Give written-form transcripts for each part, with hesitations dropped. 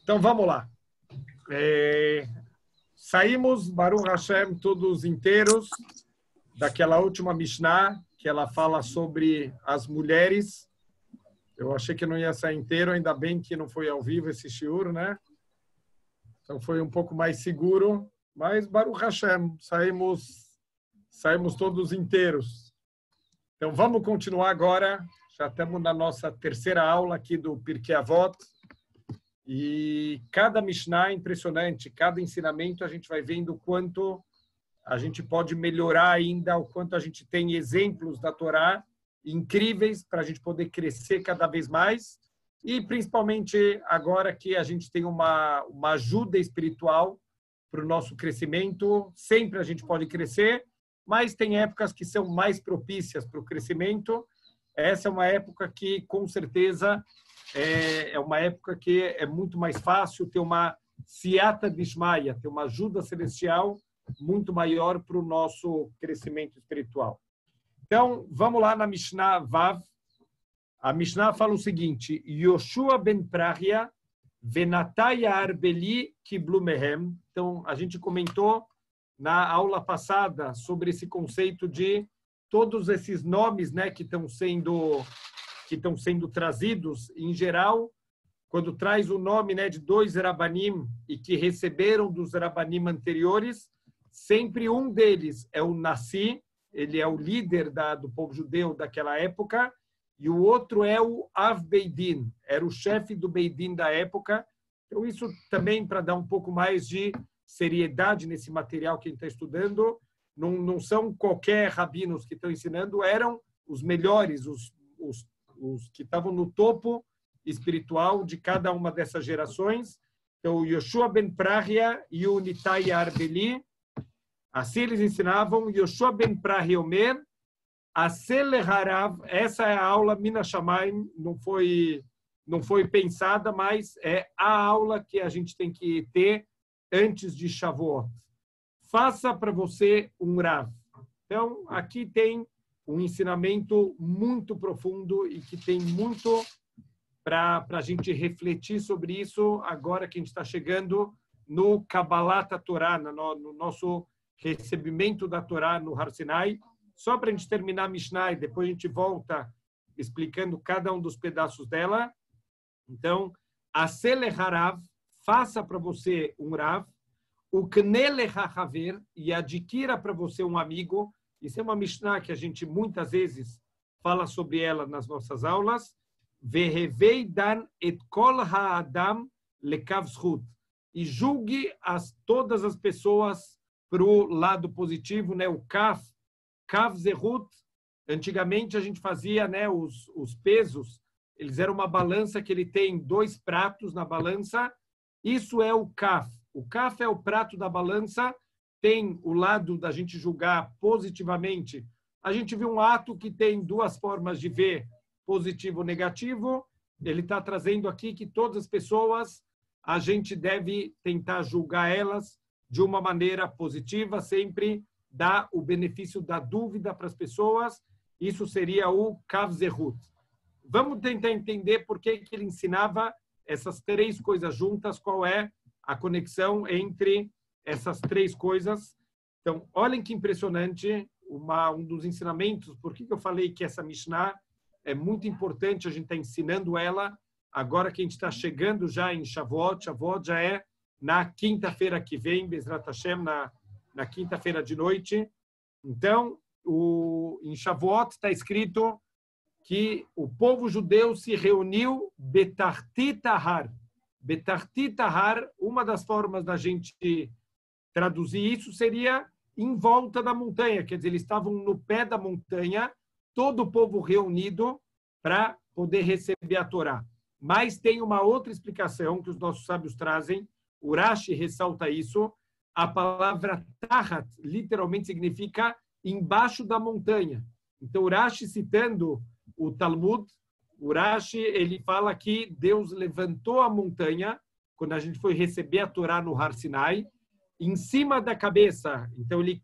Então, vamos lá. Saímos, Baruch Hashem, todos inteiros, daquela última Mishnah, que ela fala sobre as mulheres. Eu achei que não ia sair inteiro, ainda bem que não foi ao vivo esse shiur, né? Então, foi um pouco mais seguro. Mas, Baruch Hashem, saímos todos inteiros. Então, vamos continuar agora. Já estamos na nossa terceira aula aqui do Pirkei Avot. E cada Mishnah é impressionante, cada ensinamento a gente vai vendo o quanto a gente pode melhorar ainda, o quanto a gente tem exemplos da Torá incríveis para a gente poder crescer cada vez mais. E principalmente agora que a gente tem uma ajuda espiritual para o nosso crescimento. Sempre a gente pode crescer, mas tem épocas que são mais propícias para o crescimento. Essa é uma época que, com certeza, é uma época que é muito mais fácil ter uma siata dishmaya, ter uma ajuda celestial muito maior para o nosso crescimento espiritual. Então, vamos lá na Mishnah Vav. A Mishnah fala o seguinte: Yoshua ben Prahia venataya arbeli kiblu mehem. Então, a gente comentou na aula passada sobre esse conceito de todos esses nomes, né, que estão sendo trazidos, em geral, quando traz o nome, né, de dois Rabanim e que receberam dos Rabanim anteriores, sempre um deles é o Nassi, ele é o líder do povo judeu daquela época, e o outro é o Av Beidin, era o chefe do Beidin da época. Então, isso também para dar um pouco mais de seriedade nesse material que a gente está estudando. Não são qualquer rabinos que estão ensinando, eram os melhores, os que estavam no topo espiritual de cada uma dessas gerações. Então, o Yoshua ben Prahia e o Nitai Arbeli, assim eles ensinavam. Yoshua ben Prahia Omer, Asele Harav, essa é a aula Mina Shamayim, não foi pensada, mas é a aula que a gente tem que ter antes de Shavuot. Faça para você um Rav. Então, aqui tem um ensinamento muito profundo e que tem muito para a gente refletir sobre isso agora que a gente está chegando no Kabbalat Torah, no nosso recebimento da Torá no Har Sinai. Só para a gente terminar a Mishnah e depois a gente volta explicando cada um dos pedaços dela. Então, Asele Harav, faça para você um Rav, o Knele HaHaver, e adquira para você um amigo. Isso é uma Mishnah que a gente muitas vezes fala sobre ela nas nossas aulas. Vehevei dan et kol ha'adam lekav zchut. E julgue todas as pessoas para o lado positivo, né? O kav zehut. Antigamente a gente fazia, né, os pesos, eles eram uma balança que ele tem dois pratos na balança. Isso é o kav. O kaf é o prato da balança, tem o lado da gente julgar positivamente. A gente viu um ato que tem duas formas de ver, positivo ou negativo. Ele está trazendo aqui que todas as pessoas, a gente deve tentar julgar elas de uma maneira positiva, sempre dar o benefício da dúvida para as pessoas. Isso seria o Kav Zehut. Vamos tentar entender por que ele ensinava essas três coisas juntas, qual é a conexão entre essas três coisas. Então, olhem que impressionante, um dos ensinamentos. Por que eu falei que essa Mishnah é muito importante, a gente está ensinando ela, agora que a gente está chegando já em Shavuot. Shavuot já é na quinta-feira que vem, Bezrat Hashem, na quinta-feira de noite. Então, em Shavuot está escrito que o povo judeu se reuniu Betartit Ahar. Betartit Ahar, uma das formas da gente traduzir isso seria em volta da montanha, quer dizer, eles estavam no pé da montanha, todo o povo reunido para poder receber a Torá. Mas tem uma outra explicação que os nossos sábios trazem, o Rashi ressalta isso, a palavra Tahat literalmente significa embaixo da montanha. Então, o Rashi, citando o Talmud, o Rashi, ele fala que Deus levantou a montanha, quando a gente foi receber a Torá no Har Sinai, em cima da cabeça. Então, ele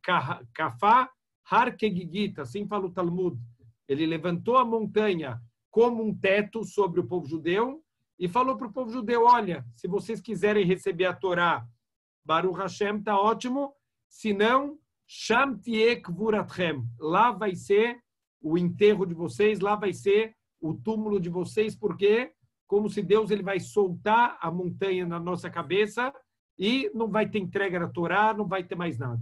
kafá har kegigita, assim fala o Talmud. Ele levantou a montanha como um teto sobre o povo judeu, e falou para o povo judeu, olha, se vocês quiserem receber a Torá, Baruch Hashem, está ótimo, se não, Sham tieh kvuratchem, lá vai ser o enterro de vocês, lá vai ser o túmulo de vocês, porque como se Deus ele vai soltar a montanha na nossa cabeça e não vai ter entrega da Torá, não vai ter mais nada.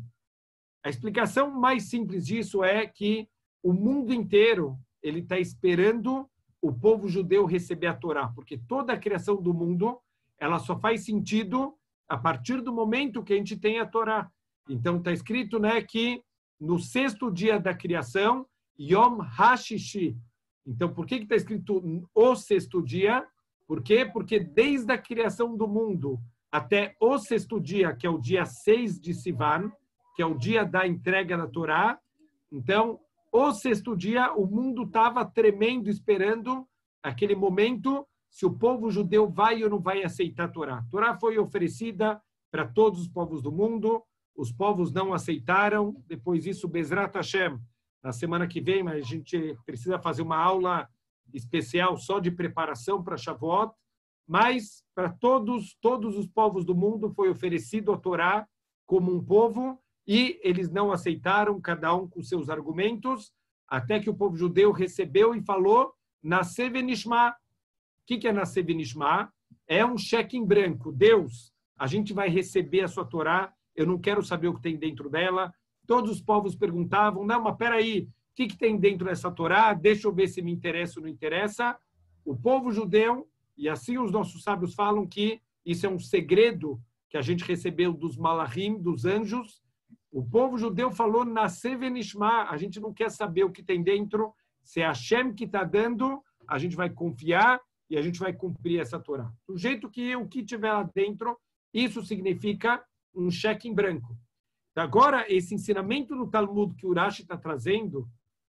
A explicação mais simples disso é que o mundo inteiro ele está esperando o povo judeu receber a Torá, porque toda a criação do mundo ela só faz sentido a partir do momento que a gente tem a Torá. Então está escrito, né, que no 6º dia da criação, Yom HaShishi. Então por que está escrito o 6º dia? Por quê? Porque desde a criação do mundo até o 6º dia, que é o dia 6 de Sivan, que é o dia da entrega da Torá, então o 6º dia, o mundo estava tremendo, esperando aquele momento, se o povo judeu vai ou não vai aceitar a Torá. A Torá foi oferecida para todos os povos do mundo, os povos não aceitaram, depois disso, Bezrat Hashem, na semana que vem, mas a gente precisa fazer uma aula especial só de preparação para Shavuot, mas para todos os povos do mundo foi oferecido a Torá como um povo, e eles não aceitaram, cada um com seus argumentos, até que o povo judeu recebeu e falou, Naseh Venishma. O que é Naseh Venishma? É um cheque em branco. Deus, a gente vai receber a sua Torá, eu não quero saber o que tem dentro dela. Todos os povos perguntavam, não, mas peraí, o que tem dentro dessa Torá? Deixa eu ver se me interessa ou não interessa. O povo judeu, e assim os nossos sábios falam que isso é um segredo que a gente recebeu dos malachim, dos anjos. O povo judeu falou, Naseh Venishma, a gente não quer saber o que tem dentro, se é Hashem que está dando, a gente vai confiar e a gente vai cumprir essa Torá. Do jeito que o que tiver lá dentro, isso significa um cheque em branco. Agora, esse ensinamento no Talmud que o Urashi está trazendo,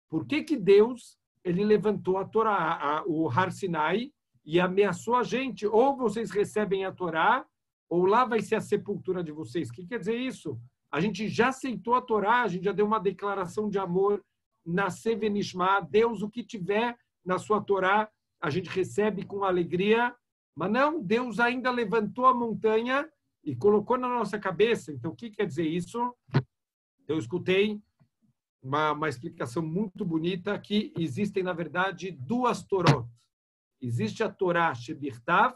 por que Deus ele levantou a Torá, o Har Sinai, e ameaçou a gente, ou vocês recebem a Torá, ou lá vai ser a sepultura de vocês. O que quer dizer isso? A gente já aceitou a Torá, a gente já deu uma declaração de amor, Naseh Venishma, Deus, o que tiver na sua Torá, a gente recebe com alegria, mas não, Deus ainda levantou a montanha e colocou na nossa cabeça. Então, o que quer dizer isso? Eu escutei uma explicação muito bonita, que existem, na verdade, duas Torot. Existe a Torá Shebirtav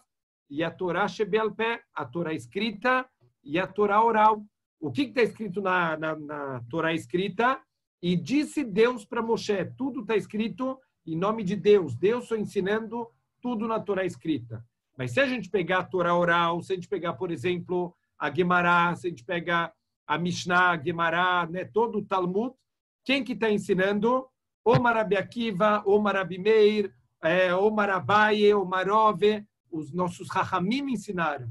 e a Torá Shebeal Pé, a Torá escrita e a Torá oral. O que está escrito na Torá escrita? E disse Deus para Moshe, tudo está escrito em nome de Deus. Deus está ensinando tudo na Torá escrita. Mas se a gente pegar a Torá oral, se a gente pegar, por exemplo, a Gemara, se a gente pegar a Mishnah, a Gemara, né, todo o Talmud, quem que está ensinando? Omar Rabi Akiva, Omar Rabi Meir, Omar Abaye, Omar Ove, os nossos Rahamim ensinaram.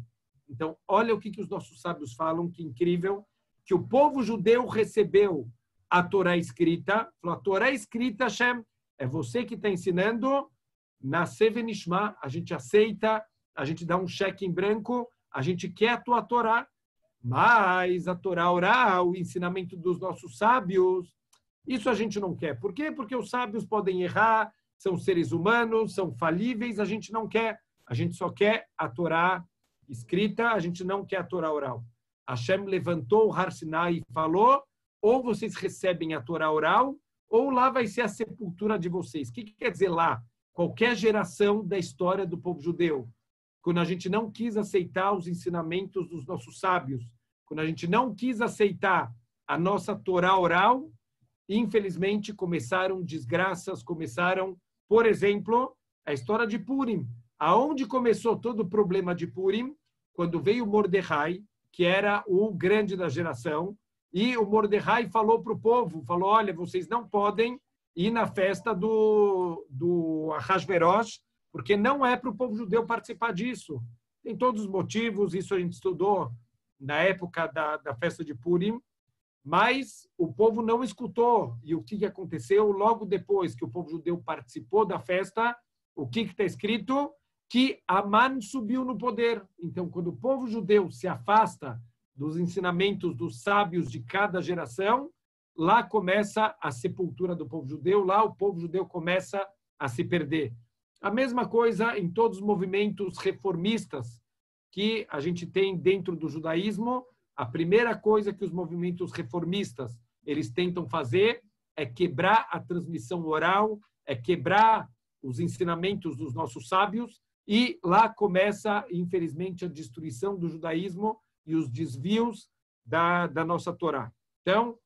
Então, olha o que os nossos sábios falam, que incrível, que o povo judeu recebeu a Torá escrita, falou, a Torá escrita, Hashem, é você que está ensinando, Naseh Venishma, a gente aceita, a gente dá um cheque em branco, a gente quer a tua Torá, mas a Torá oral, o ensinamento dos nossos sábios, isso a gente não quer. Por quê? Porque os sábios podem errar, são seres humanos, são falíveis, a gente não quer. A gente só quer a Torá escrita, a gente não quer a Torá oral. Hashem levantou o Har Sinai e falou, ou vocês recebem a Torá oral, ou lá vai ser a sepultura de vocês. O que quer dizer lá? Qualquer geração da história do povo judeu. Quando a gente não quis aceitar os ensinamentos dos nossos sábios, quando a gente não quis aceitar a nossa Torá oral, infelizmente começaram desgraças, começaram, por exemplo, a história de Purim. Aonde começou todo o problema de Purim? Quando veio Mordecai, que era o grande da geração, e o Mordecai falou para o povo, falou, olha, vocês não podem ir na festa do Ahasverosh, porque não é para o povo judeu participar disso. Tem todos os motivos, isso a gente estudou na época da festa de Purim, mas o povo não escutou. E o que aconteceu logo depois que o povo judeu participou da festa? O que está escrito? Que Aman subiu no poder. Então, quando o povo judeu se afasta dos ensinamentos dos sábios de cada geração, lá começa a sepultura do povo judeu, lá o povo judeu começa a se perder. A mesma coisa em todos os movimentos reformistas que a gente tem dentro do judaísmo. A primeira coisa que os movimentos reformistas eles tentam fazer é quebrar a transmissão oral, é quebrar os ensinamentos dos nossos sábios, e lá começa, infelizmente, a destruição do judaísmo e os desvios da nossa Torá. Então,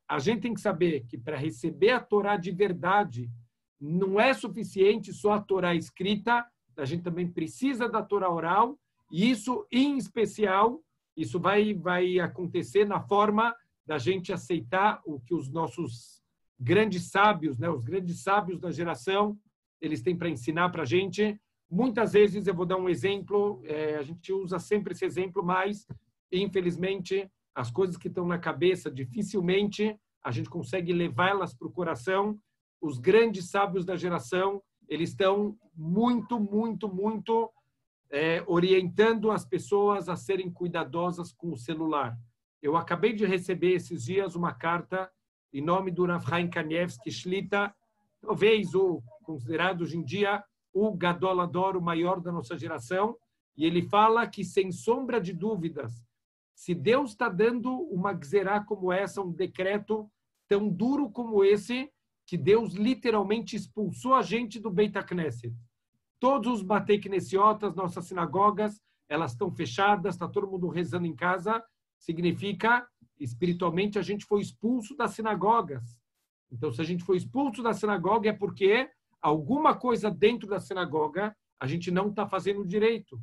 a gente tem que saber que para receber a Torá de verdade, não é suficiente só a Torá escrita, a gente também precisa da Torá oral, e isso, em especial, isso vai acontecer na forma da gente aceitar o que os nossos grandes sábios, né, os grandes sábios da geração, eles têm para ensinar para a gente. Muitas vezes, eu vou dar um exemplo, a gente usa sempre esse exemplo, mas, infelizmente, as coisas que estão na cabeça, dificilmente a gente consegue levá-las para o coração. Os grandes sábios da geração, eles estão muito orientando as pessoas a serem cuidadosas com o celular. Eu acabei de receber esses dias uma carta em nome do Rav Chaim Kanievski Shlita, talvez o considerado hoje em dia o Gadolador, o maior da nossa geração, e ele fala que, sem sombra de dúvidas, se Deus está dando uma gzerá como essa, um decreto tão duro como esse, que Deus literalmente expulsou a gente do Beit HaKnesset. Todos os Batei Knessiotas, nossas sinagogas, elas estão fechadas, está todo mundo rezando em casa, significa, espiritualmente, a gente foi expulso das sinagogas. Então, se a gente foi expulso da sinagoga, é porque alguma coisa dentro da sinagoga a gente não está fazendo direito.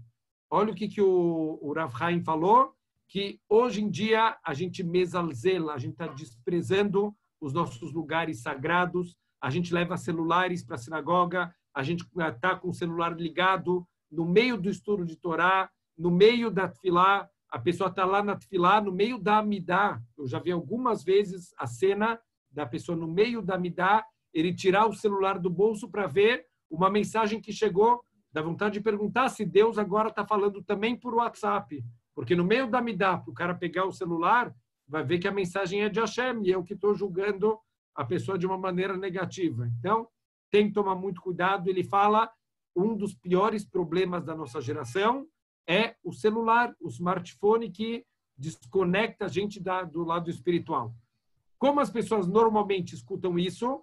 Olha o que o Rav Chaim falou, que hoje em dia a gente mesalzela, a gente está desprezando os nossos lugares sagrados, a gente leva celulares para a sinagoga, a gente está com o celular ligado no meio do estudo de Torá, no meio da tefilá, a pessoa está lá na tefilá, no meio da amidá. Eu já vi algumas vezes a cena da pessoa no meio da amidá, ele tirar o celular do bolso para ver uma mensagem que chegou, dá vontade de perguntar se Deus agora está falando também por WhatsApp, porque no meio da amidá, para o cara pegar o celular, vai ver que a mensagem é de Hashem, e eu que estou julgando a pessoa de uma maneira negativa. Então, tem que tomar muito cuidado. Ele fala, um dos piores problemas da nossa geração é o celular, o smartphone, que desconecta a gente do lado espiritual. Como as pessoas normalmente escutam isso?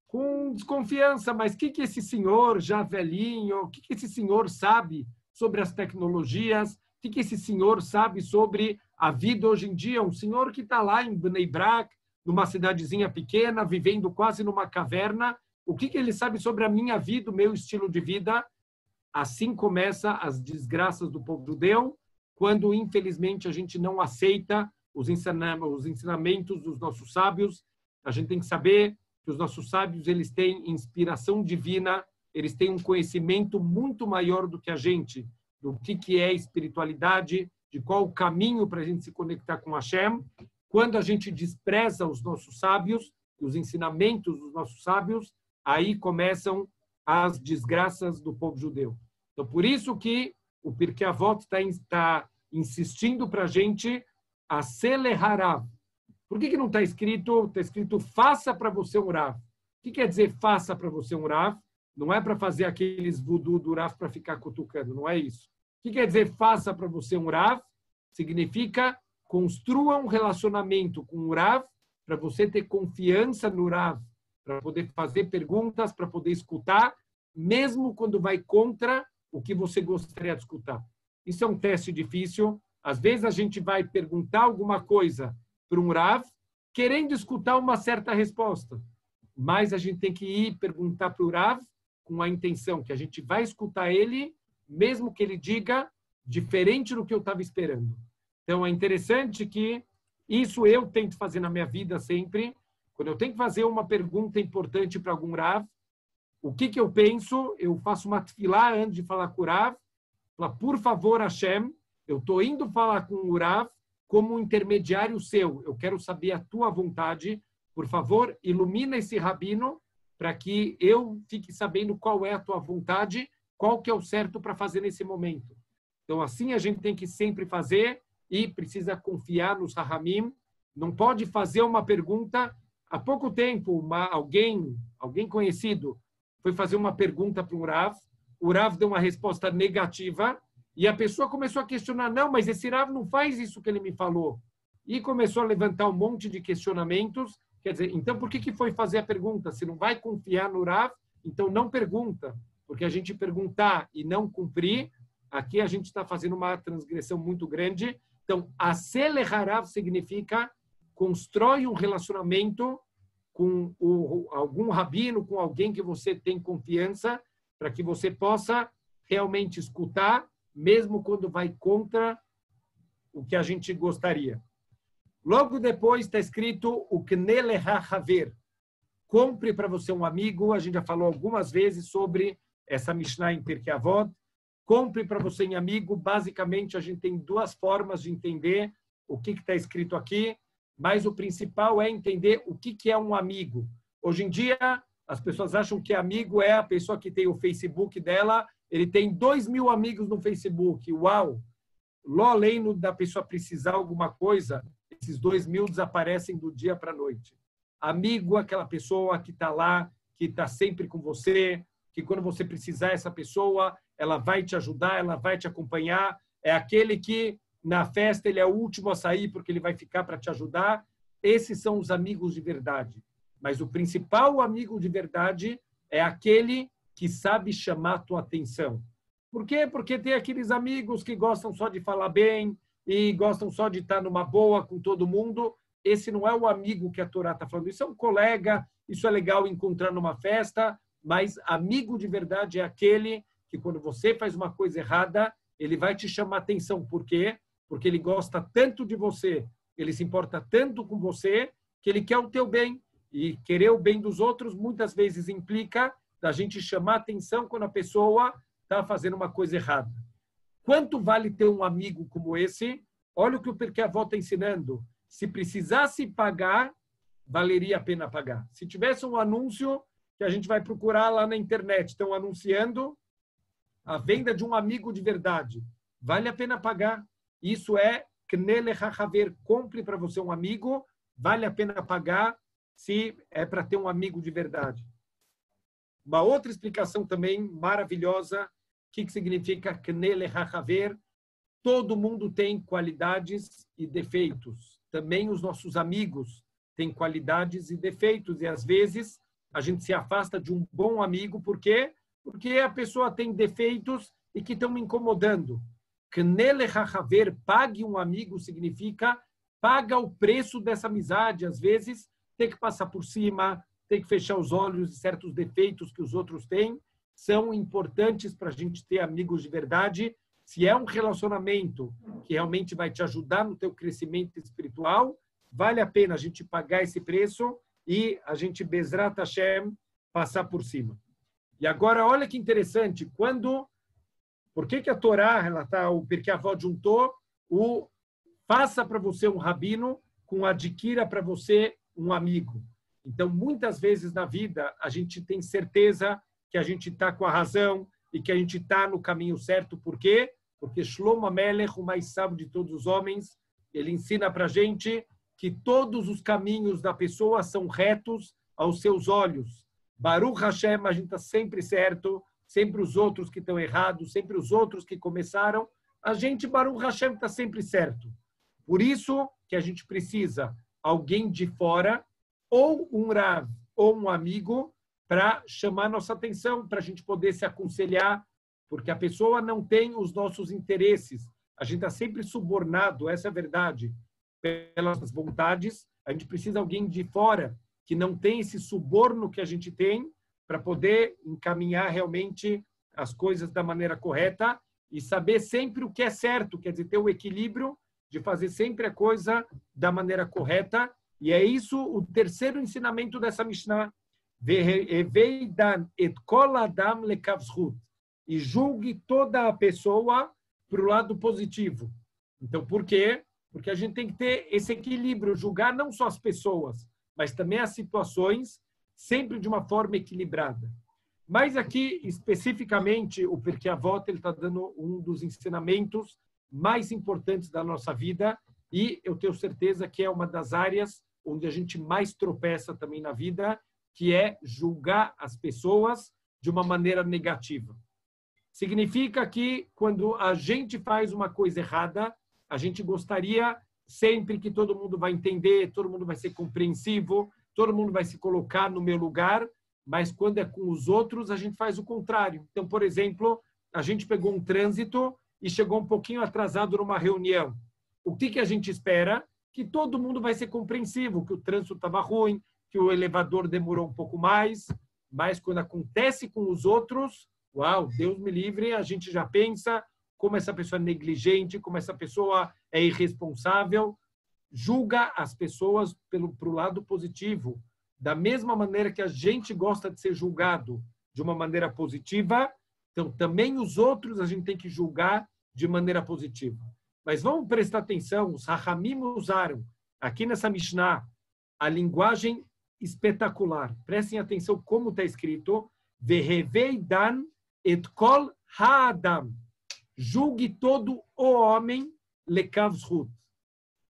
Com desconfiança, mas o que esse senhor já velhinho, o que esse senhor sabe sobre as tecnologias, o que esse senhor sabe sobre a vida hoje em dia? Um senhor que está lá em Bnei Brak, numa cidadezinha pequena, vivendo quase numa caverna, o que ele sabe sobre a minha vida, o meu estilo de vida? Assim começam as desgraças do povo judeu, quando, infelizmente, a gente não aceita os ensinamentos dos nossos sábios. A gente tem que saber que os nossos sábios, eles têm inspiração divina, eles têm um conhecimento muito maior do que a gente, do que é espiritualidade, de qual o caminho para a gente se conectar com Hashem. Quando a gente despreza os nossos sábios, os ensinamentos dos nossos sábios, aí começam as desgraças do povo judeu. Então, por isso que o Pirkei Avot está insistindo para a gente a Seleharav. Por que não está escrito? Está escrito faça para você um Rav. O que quer dizer faça para você um Rav? Não é para fazer aqueles voodoo do Rav para ficar cutucando, não é isso. O que quer dizer faça para você um Rav? Significa construa um relacionamento com o Rav para você ter confiança no Rav, para poder fazer perguntas, para poder escutar, mesmo quando vai contra o que você gostaria de escutar. Isso é um teste difícil. Às vezes a gente vai perguntar alguma coisa para um Rav, querendo escutar uma certa resposta. Mas a gente tem que ir perguntar para o Rav com a intenção que a gente vai escutar ele, mesmo que ele diga diferente do que eu estava esperando. Então, é interessante que isso eu tento fazer na minha vida sempre. Quando eu tenho que fazer uma pergunta importante para algum Rav, o que eu penso? Eu faço uma tefilá antes de falar com o Rav. Falo, por favor, Hashem, eu estou indo falar com o Rav como um intermediário seu. Eu quero saber a tua vontade. Por favor, ilumina esse rabino para que eu fique sabendo qual é a tua vontade, qual que é o certo para fazer nesse momento. Então, assim a gente tem que sempre fazer e precisa confiar nos Rahamim. Não pode fazer uma pergunta. Há pouco tempo, alguém conhecido foi fazer uma pergunta para um Rav, o Rav deu uma resposta negativa, e a pessoa começou a questionar, não, mas esse Rav não faz isso que ele me falou. E começou a levantar um monte de questionamentos. Quer dizer, então por que foi fazer a pergunta? Se não vai confiar no Rav, então não pergunta. Porque a gente perguntar e não cumprir, aqui a gente está fazendo uma transgressão muito grande. Então, acelerar significa constrói um relacionamento com algum rabino, com alguém que você tem confiança, para que você possa realmente escutar, mesmo quando vai contra o que a gente gostaria. Logo depois está escrito o Kneleha Haver. Compre para você um amigo. A gente já falou algumas vezes sobre essa Mishnah em Pirkei Avot. Compre para você um amigo. Basicamente, a gente tem duas formas de entender o que está escrito aqui, mas o principal é entender o que é um amigo. Hoje em dia, as pessoas acham que amigo é a pessoa que tem o Facebook dela, ele tem 2.000 amigos no Facebook. Uau! Além da pessoa precisar alguma coisa, esses 2.000 desaparecem do dia para a noite. Amigo é aquela pessoa que está lá, que está sempre com você, que quando você precisar, essa pessoa, ela vai te ajudar, ela vai te acompanhar. É aquele que, na festa, ele é o último a sair porque ele vai ficar para te ajudar. Esses são os amigos de verdade. Mas o principal amigo de verdade é aquele que sabe chamar a tua atenção. Por quê? Porque tem aqueles amigos que gostam só de falar bem e gostam só de estar numa boa com todo mundo. Esse não é o amigo que a Torá está falando. Isso é um colega, isso é legal encontrar numa festa, mas amigo de verdade é aquele que, quando você faz uma coisa errada, ele vai te chamar a atenção. Por quê? Porque ele gosta tanto de você, ele se importa tanto com você, que ele quer o teu bem. E querer o bem dos outros, muitas vezes, implica da gente chamar a atenção quando a pessoa está fazendo uma coisa errada. Quanto vale ter um amigo como esse? Olha o que o Pirkei Avot está ensinando. Se precisasse pagar, valeria a pena pagar. Se tivesse um anúncio que a gente vai procurar lá na internet, estão anunciando a venda de um amigo de verdade, vale a pena pagar. Isso é Kneleha Haver. Compre para você um amigo, vale a pena pagar se é para ter um amigo de verdade. Uma outra explicação também maravilhosa, o que significa Kneleha Haver? Todo mundo tem qualidades e defeitos. Também os nossos amigos têm qualidades e defeitos. E, às vezes, a gente se afasta de um bom amigo. Por quê? Porque a pessoa tem defeitos e que estão me incomodando. Kneleha Haver, pague um amigo, significa paga o preço dessa amizade. Às vezes, tem que passar por cima, tem que fechar os olhos de certos defeitos que os outros têm. São importantes para a gente ter amigos de verdade. Se é um relacionamento que realmente vai te ajudar no teu crescimento espiritual, vale a pena a gente pagar esse preço e a gente, Bezrat Hashem, passar por cima. E agora, olha que interessante, por que a Torá, o Pirkei Avot juntou o faça para você um rabino com adquira para você um amigo. Então, muitas vezes na vida, a gente tem certeza que a gente está com a razão e que a gente está no caminho certo. Por quê? Porque Shlomo Amelech, o mais sábio de todos os homens, ele ensina para a gente que todos os caminhos da pessoa são retos aos seus olhos. Baruch Hashem, a gente está sempre certo, sempre os outros que estão errados, sempre os outros que começaram. A gente, Baruch Hashem, está sempre certo. Por isso que a gente precisa alguém de fora, ou um Rav, ou um amigo, para chamar nossa atenção, para a gente poder se aconselhar, porque a pessoa não tem os nossos interesses. A gente está sempre subornado, essa é a verdade, pelas vontades. A gente precisa de alguém de fora que não tem esse suborno que a gente tem para poder encaminhar realmente as coisas da maneira correta e saber sempre o que é certo, quer dizer, ter o equilíbrio de fazer sempre a coisa da maneira correta. E é isso o terceiro ensinamento dessa Mishnah. E julgue toda a pessoa para o lado positivo. Então, por quê? Porque a gente tem que ter esse equilíbrio, julgar não só as pessoas, mas também as situações, sempre de uma forma equilibrada. Mas aqui, especificamente, o Pirkei Avot está dando um dos ensinamentos mais importantes da nossa vida, e eu tenho certeza que é uma das áreas onde a gente mais tropeça também na vida, que é julgar as pessoas de uma maneira negativa. Significa que quando a gente faz uma coisa errada, a gente gostaria sempre que todo mundo vai entender, todo mundo vai ser compreensivo, todo mundo vai se colocar no meu lugar, mas quando é com os outros, a gente faz o contrário. Então, por exemplo, a gente pegou um trânsito e chegou um pouquinho atrasado numa reunião. O que a gente espera? Que todo mundo vai ser compreensivo, que o trânsito estava ruim, que o elevador demorou um pouco mais, mas quando acontece com os outros, uau, Deus me livre, a gente já pensa como essa pessoa é negligente, como essa pessoa é irresponsável, julga as pessoas pro lado positivo. Da mesma maneira que a gente gosta de ser julgado de uma maneira positiva, então também os outros a gente tem que julgar de maneira positiva. Mas vamos prestar atenção, os Rahamim usaram aqui nessa Mishnah a linguagem espetacular. Prestem atenção como está escrito: Vehevei dan et kol ha'adam. Julgue todo o homem lekav zhut.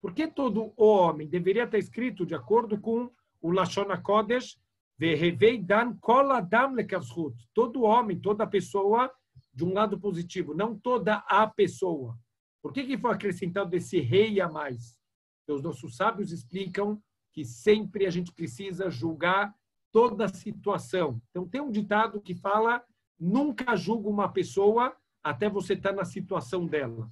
Por que todo o homem? Deveria estar escrito de acordo com o Lashon HaKodesh, Vehevei dan kol adam lekav zhut. Todo homem, toda pessoa de um lado positivo, não toda a pessoa. Por que foi acrescentado esse rei a mais? Os nossos sábios explicam que sempre a gente precisa julgar toda a situação. Então, tem um ditado que fala: nunca julga uma pessoa até você estar na situação dela.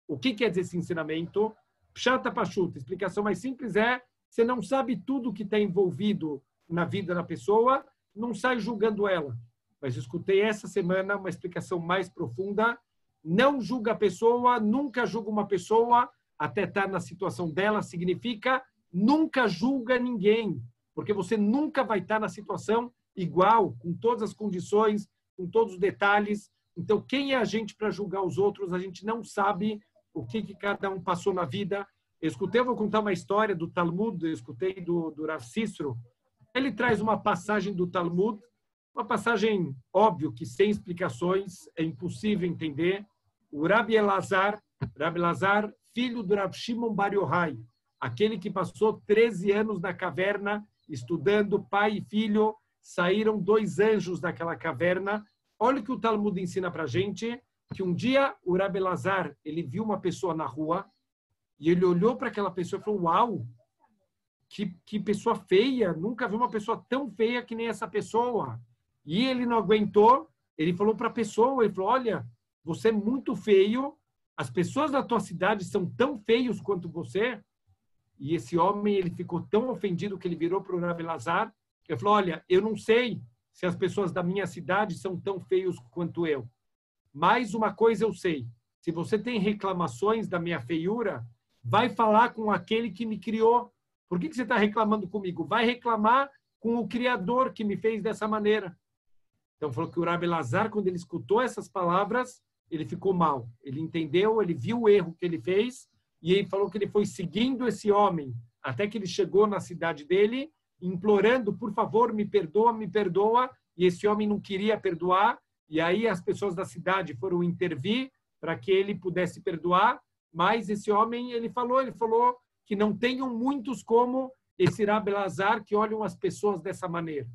O que quer dizer esse ensinamento? Pshata Pashuta. A explicação mais simples é: você não sabe tudo que está envolvido na vida da pessoa, não sai julgando ela. Mas eu escutei essa semana uma explicação mais profunda: não julga a pessoa, nunca julga uma pessoa até estar na situação dela. Significa nunca julga ninguém, porque você nunca vai estar na situação igual, com todas as condições, com todos os detalhes. Então, quem é a gente para julgar os outros? A gente não sabe o que cada um passou na vida. Eu vou contar uma história do Talmud, eu escutei do Rav Cícero. Ele traz uma passagem do Talmud, uma passagem, óbvio, que sem explicações, é impossível entender. O Rabi Elazar, filho do Rav Shimon Bar Yochai, aquele que passou 13 anos na caverna, estudando, pai e filho, saíram 2 anjos daquela caverna. Olha o que o Talmud ensina para a gente, que um dia o Rabi Elazar, ele viu uma pessoa na rua, e ele olhou para aquela pessoa e falou: uau, que pessoa feia, nunca vi uma pessoa tão feia que nem essa pessoa. E ele não aguentou, ele falou para a pessoa, ele falou: olha, você é muito feio, as pessoas da tua cidade são tão feios quanto você. E esse homem, ele ficou tão ofendido que ele virou para o Rabi Elazar, ele falou: olha, eu não sei se as pessoas da minha cidade são tão feios quanto eu. Mas uma coisa eu sei, se você tem reclamações da minha feiura, vai falar com aquele que me criou. Por que você está reclamando comigo? Vai reclamar com o Criador que me fez dessa maneira. Então, falou que o Rabi Elazar, quando ele escutou essas palavras, ele ficou mal. Ele entendeu, ele viu o erro que ele fez, e ele falou que ele foi seguindo esse homem até que ele chegou na cidade dele, implorando: por favor, me perdoa, e esse homem não queria perdoar, e aí as pessoas da cidade foram intervir para que ele pudesse perdoar, mas esse homem, ele falou que não tenham muitos como esse Rabi Elazar que olham as pessoas dessa maneira.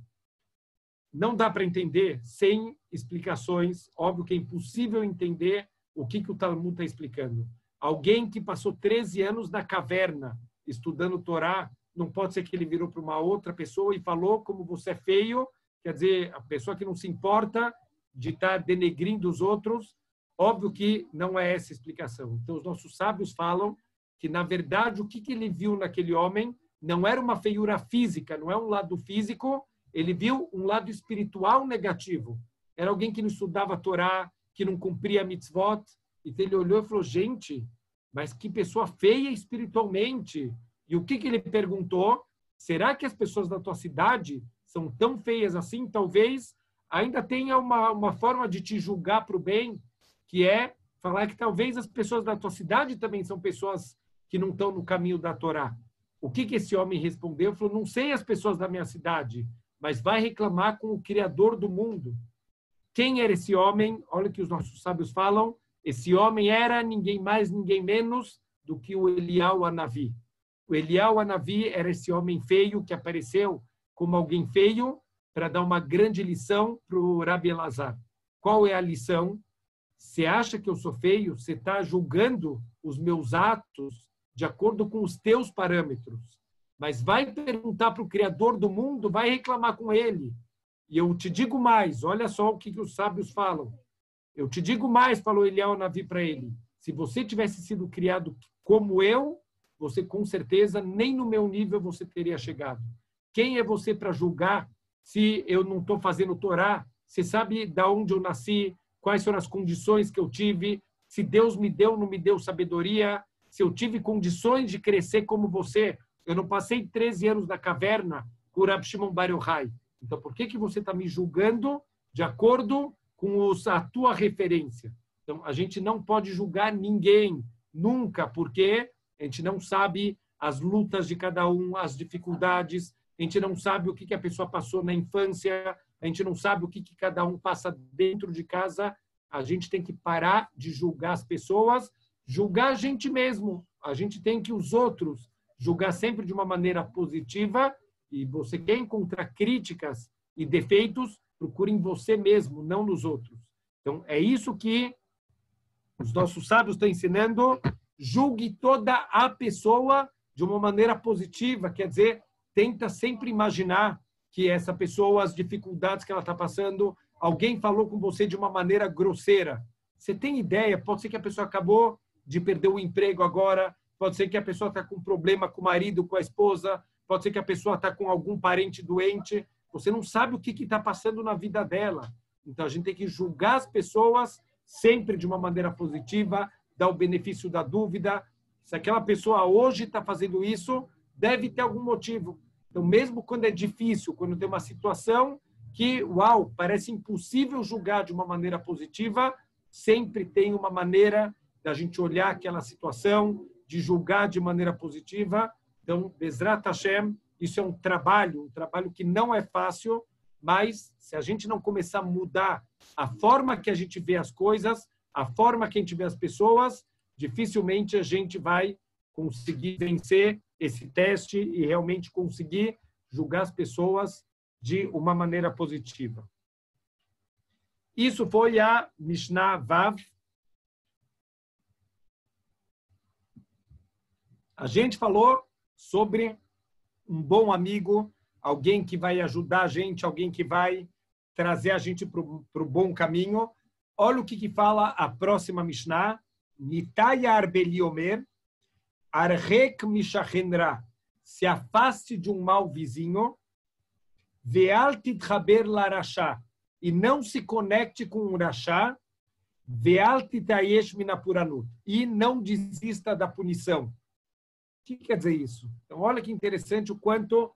Não dá para entender sem explicações. Óbvio que é impossível entender o que o Talmud está explicando. Alguém que passou 13 anos na caverna estudando Torá, não pode ser que ele virou para uma outra pessoa e falou: como você é feio. Quer dizer, a pessoa que não se importa de estar denegrindo os outros. Óbvio que não é essa a explicação. Então, os nossos sábios falam que, na verdade, o que ele viu naquele homem não era uma feiura física, não é um lado físico. Ele viu um lado espiritual negativo. Era alguém que não estudava a Torá, que não cumpria a mitzvot. Então ele olhou e falou: gente, mas que pessoa feia espiritualmente. E o que ele perguntou? Será que as pessoas da tua cidade são tão feias assim? Talvez ainda tenha uma forma de te julgar para o bem, que é falar que talvez as pessoas da tua cidade também são pessoas que não estão no caminho da Torá. O que esse homem respondeu? Ele falou: não sei as pessoas da minha cidade, mas vai reclamar com o Criador do mundo. Quem era esse homem? Olha o que os nossos sábios falam. Esse homem era ninguém mais, ninguém menos do que o Eliyahu Hanavi. O Eliyahu Hanavi era esse homem feio que apareceu como alguém feio, para dar uma grande lição para o Rabi Elazar. Qual é a lição? Você acha que eu sou feio? Você está julgando os meus atos de acordo com os teus parâmetros. Mas vai perguntar para o Criador do mundo, vai reclamar com ele. E eu te digo mais, olha só o que os sábios falam. Eu te digo mais, falou Eliyahu Navi para ele. Se você tivesse sido criado como eu, você com certeza nem no meu nível você teria chegado. Quem é você para julgar se eu não estou fazendo Torá? Você sabe de onde eu nasci, quais foram as condições que eu tive, se Deus me deu ou não me deu sabedoria, se eu tive condições de crescer como você. Eu não passei 13 anos na caverna por Rabi Shimon Bar Yochai. Então, por que você está me julgando de acordo com a tua referência? Então, a gente não pode julgar ninguém, nunca, porque a gente não sabe as lutas de cada um, as dificuldades, a gente não sabe o que a pessoa passou na infância, a gente não sabe o que cada um passa dentro de casa. A gente tem que parar de julgar as pessoas, julgar a gente mesmo. A gente tem que os outros julgar sempre de uma maneira positiva. E você quer encontrar críticas e defeitos, procure em você mesmo, não nos outros. Então, é isso que os nossos sábios estão ensinando. Julgue toda a pessoa de uma maneira positiva, quer dizer, tenta sempre imaginar que essa pessoa, as dificuldades que ela está passando, alguém falou com você de uma maneira grosseira. Você tem ideia? Pode ser que a pessoa acabou de perder o emprego agora, pode ser que a pessoa está com problema com o marido, com a esposa, pode ser que a pessoa está com algum parente doente. Você não sabe o que está passando na vida dela. Então, a gente tem que julgar as pessoas sempre de uma maneira positiva, dar o benefício da dúvida. Se aquela pessoa hoje está fazendo isso, deve ter algum motivo. Então, mesmo quando é difícil, quando tem uma situação que, uau, parece impossível julgar de uma maneira positiva, sempre tem uma maneira da gente olhar aquela situação, de julgar de maneira positiva. Então, Bezrat Hashem, isso é um trabalho que não é fácil, mas se a gente não começar a mudar a forma que a gente vê as coisas, a forma que a gente vê as pessoas, dificilmente a gente vai conseguir vencer esse teste e realmente conseguir julgar as pessoas de uma maneira positiva. Isso foi a Mishnah Vav. A gente falou sobre um bom amigo, alguém que vai ajudar a gente, alguém que vai trazer a gente para o bom caminho. Olha o que fala a próxima Mishnah. Nitaya arbeli omer, arrek mishachenra. Se afaste de um mau vizinho, ve'al titchaber larashá, e não se conecte com um rachá, ve'al titayesh minapuranut, e não desista da punição. O que quer dizer isso? Então, olha que interessante o quanto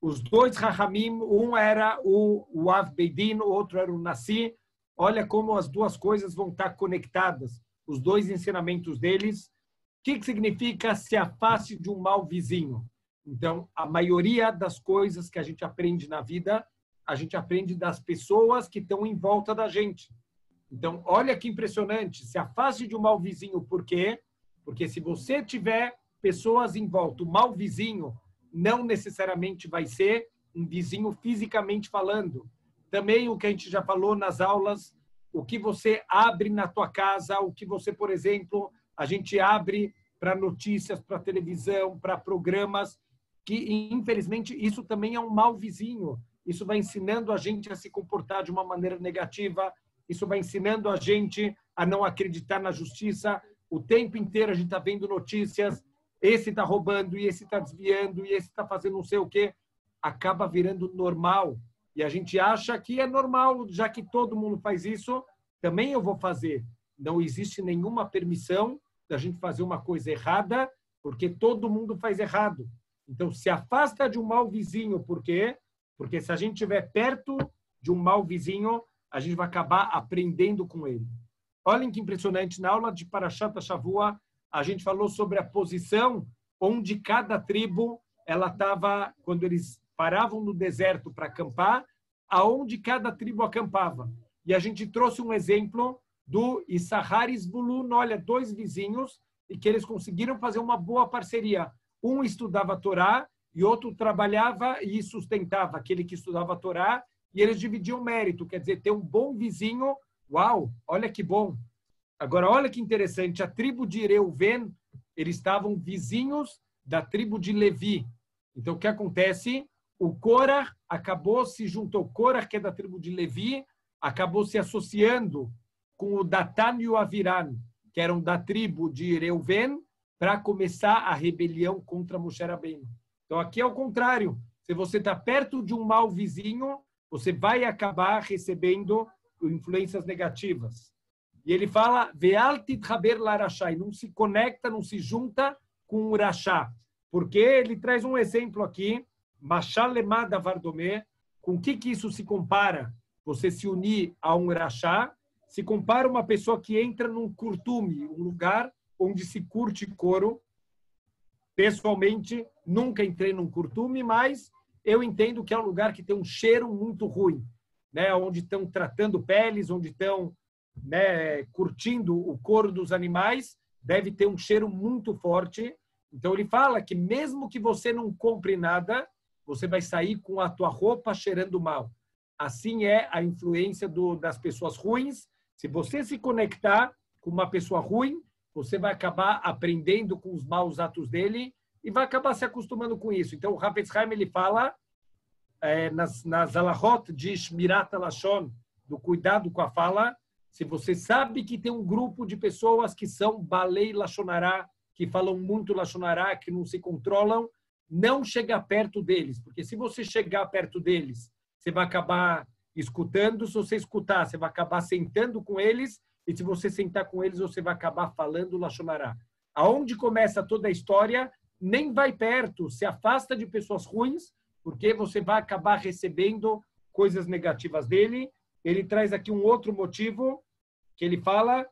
os dois Rahamim, um era o Av Beidin, o outro era o Nasi. Olha como as duas coisas vão estar conectadas, os dois ensinamentos deles. O que significa se afaste de um mau vizinho? Então, a maioria das coisas que a gente aprende na vida, a gente aprende das pessoas que estão em volta da gente. Então, olha que impressionante. Se afaste de um mau vizinho, por quê? Porque se você tiver pessoas em volta, o mau vizinho não necessariamente vai ser um vizinho fisicamente falando. Também o que a gente já falou nas aulas, o que você abre na tua casa, o que você, por exemplo, a gente abre para notícias, para televisão, para programas, que, infelizmente, isso também é um mau vizinho. Isso vai ensinando a gente a se comportar de uma maneira negativa, isso vai ensinando a gente a não acreditar na justiça. O tempo inteiro a gente está vendo notícias, esse está roubando, e esse está desviando, e esse está fazendo não sei o quê. Acaba virando normal. E a gente acha que é normal, já que todo mundo faz isso, também eu vou fazer. Não existe nenhuma permissão da gente fazer uma coisa errada, porque todo mundo faz errado. Então, se afasta de um mau vizinho. Por quê? Porque se a gente estiver perto de um mau vizinho, a gente vai acabar aprendendo com ele. Olhem que impressionante. Na aula de Parashat Shavua, a gente falou sobre a posição onde cada tribo ela estava, quando eles paravam no deserto para acampar, aonde cada tribo acampava. E a gente trouxe um exemplo do Issachar e Zvulun, olha, dois vizinhos, e que eles conseguiram fazer uma boa parceria. Um estudava a Torá e outro trabalhava e sustentava aquele que estudava a Torá e eles dividiam o mérito. Quer dizer, ter um bom vizinho, uau, olha que bom. Agora, olha que interessante, a tribo de Reuven, eles estavam vizinhos da tribo de Levi. Então, o que acontece? O Korah acabou se juntou, Korah, que é da tribo de Levi, acabou se associando com o Datan e o Aviran, que eram da tribo de Reuven, para começar a rebelião contra Moshe Rabbeinu. Então, aqui é o contrário. Se você está perto de um mau vizinho, você vai acabar recebendo influências negativas. E ele fala, Ve'al titchaber larashai, não se conecta, não se junta com o rachá. Porque ele traz um exemplo aqui, Mashal lemada vardomé, com que isso se compara? Você se unir a um rachá, se compara uma pessoa que entra num curtume, um lugar onde se curte couro. Pessoalmente, nunca entrei num curtume, mas eu entendo que é um lugar que tem um cheiro muito ruim, né? Onde estão tratando peles, onde estão, né, curtindo o couro dos animais, deve ter um cheiro muito forte. Então, ele fala que mesmo que você não compre nada, você vai sair com a tua roupa cheirando mal. Assim é a influência das pessoas ruins. Se você se conectar com uma pessoa ruim, você vai acabar aprendendo com os maus atos dele e vai acabar se acostumando com isso. Então, o Hafetz Haim, ele fala nas alahot de Shmirat Lashon, do cuidado com a fala, se você sabe que tem um grupo de pessoas que são balei Lashonará, que falam muito Lashonará, que não se controlam, não chega perto deles, porque se você chegar perto deles, você vai acabar escutando. Se você escutar, você vai acabar sentando com eles, e se você sentar com eles, você vai acabar falando Lashonará. Aonde começa toda a história, nem vai perto, se afasta de pessoas ruins, porque você vai acabar recebendo coisas negativas dele. Ele traz aqui um outro motivo, que ele fala,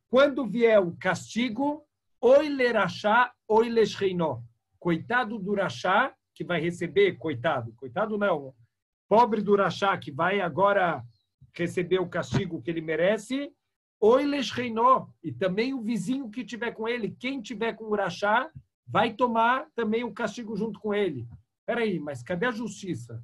quando vier o castigo, oi lerachá, oi leshreinó. Coitado do rachá, que vai receber, coitado não, pobre do rachá, que vai agora receber o castigo que ele merece, oi leshreinó, e também o vizinho que tiver com ele, quem tiver com o rachá, vai tomar também o castigo junto com ele. Peraí, mas cadê a justiça?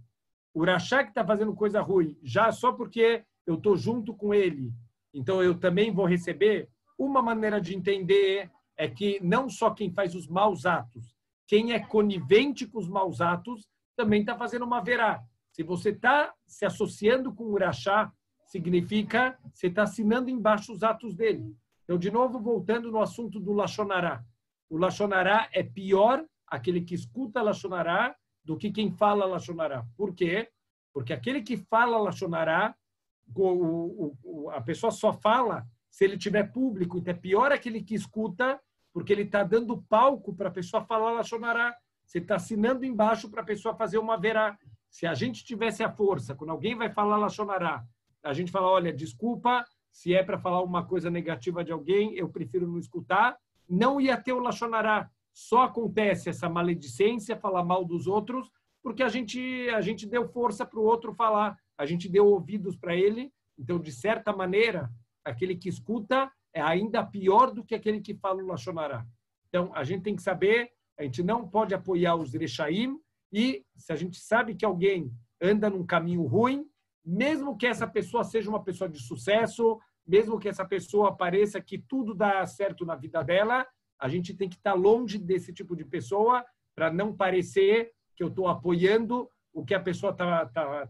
O rachá que está fazendo coisa ruim, já só porque eu estou junto com ele, então eu também vou receber? Uma maneira de entender é que não só quem faz os maus atos, quem é conivente com os maus atos, também está fazendo uma verá. Se você está se associando com o rachá, significa você está assinando embaixo os atos dele. Então, de novo, voltando no assunto do Lashonará. O Lashonará é pior, aquele que escuta Lashonará, do que quem fala Lashonará. Por quê? Porque aquele que fala Lashonará, a pessoa só fala se ele tiver público. Então, é pior aquele que escuta, porque ele está dando palco para a pessoa falar Lashonará. Você está assinando embaixo para a pessoa fazer uma verá. Se a gente tivesse a força, quando alguém vai falar Lashonará, a gente fala, olha, desculpa, se é para falar uma coisa negativa de alguém, eu prefiro não escutar, não ia ter o Lashonará. Só acontece essa maledicência, falar mal dos outros, porque a gente deu força para o outro falar, a gente deu ouvidos para ele. Então, de certa maneira, aquele que escuta é ainda pior do que aquele que fala o Lashonará. Então, a gente tem que saber, a gente não pode apoiar os Rechaim, e se a gente sabe que alguém anda num caminho ruim, mesmo que essa pessoa seja uma pessoa de sucesso, mesmo que essa pessoa pareça que tudo dá certo na vida dela, a gente tem que estar longe desse tipo de pessoa para não parecer que eu estou apoiando o que a pessoa está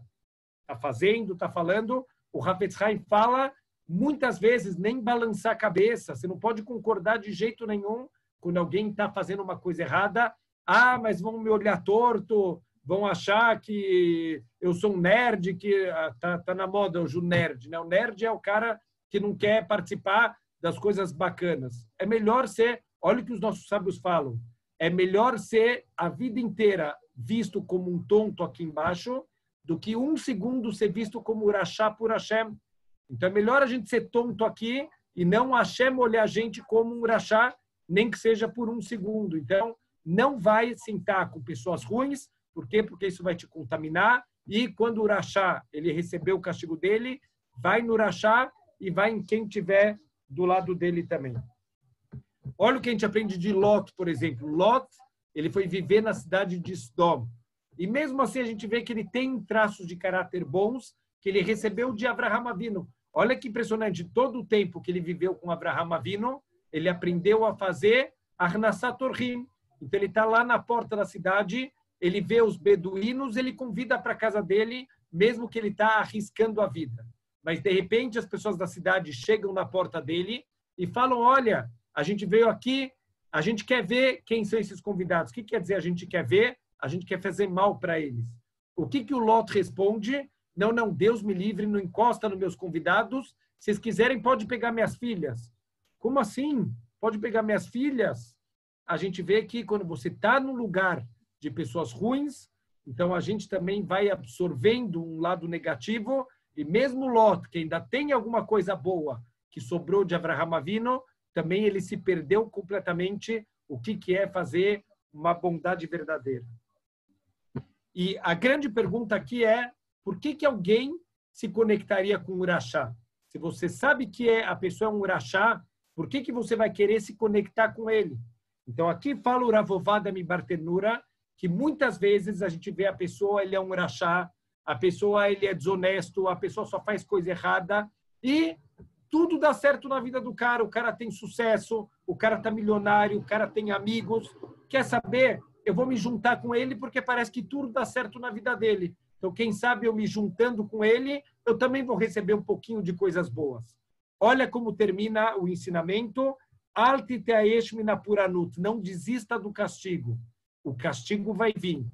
fazendo, está falando. O Hafetz Haim fala, muitas vezes, nem balançar a cabeça. Você não pode concordar de jeito nenhum quando alguém está fazendo uma coisa errada. Ah, mas vão me olhar torto, vão achar que eu sou um nerd, que tá na moda o nerd, né? O nerd é o cara que não quer participar das coisas bacanas. É melhor ser, olha o que os nossos sábios falam, é melhor ser a vida inteira visto como um tonto aqui embaixo do que um segundo ser visto como urachá por Hashem. Então é melhor a gente ser tonto aqui e não Hashem olhar a gente como um urachá, nem que seja por um segundo. Então, não vai sentar com pessoas ruins. Por quê? Porque isso vai te contaminar. E quando o urachá, ele recebeu o castigo dele, vai no urachá e vai em quem tiver do lado dele também. Olha o que a gente aprende de Lot, por exemplo. Lot, ele foi viver na cidade de Sodom. E mesmo assim a gente vê que ele tem traços de caráter bons que ele recebeu de Avraham Avinu. Olha que impressionante, todo o tempo que ele viveu com Avraham Avinu, ele aprendeu a fazer Arnassat Orhim. Então ele está lá na porta da cidade, ele vê os beduínos, ele convida para a casa dele, mesmo que ele está arriscando a vida. Mas de repente as pessoas da cidade chegam na porta dele e falam, olha, a gente veio aqui, a gente quer ver quem são esses convidados. O que quer dizer a gente quer ver? A gente quer fazer mal para eles. O que o Lot responde? Não, não, Deus me livre, não encosta nos meus convidados. Se vocês quiserem, pode pegar minhas filhas. Como assim? Pode pegar minhas filhas? A gente vê que quando você está num lugar de pessoas ruins, então a gente também vai absorvendo um lado negativo, e mesmo Lot, que ainda tem alguma coisa boa que sobrou de Avraham Avinu, também ele se perdeu completamente o que é fazer uma bondade verdadeira. E a grande pergunta aqui é, por que alguém se conectaria com o Urachá? Se você sabe que a pessoa é um Urachá, por que você vai querer se conectar com ele? Então aqui fala o Ravovada Mibartenura, que muitas vezes a gente vê a pessoa, ele é um Urachá, a pessoa ele é desonesto, a pessoa só faz coisa errada e tudo dá certo na vida do cara. O cara tem sucesso, o cara está milionário, o cara tem amigos. Quer saber? Eu vou me juntar com ele porque parece que tudo dá certo na vida dele. Então, quem sabe eu me juntando com ele, eu também vou receber um pouquinho de coisas boas. Olha como termina o ensinamento. Alti teaesh minapuranut. Não desista do castigo. O castigo vai vir.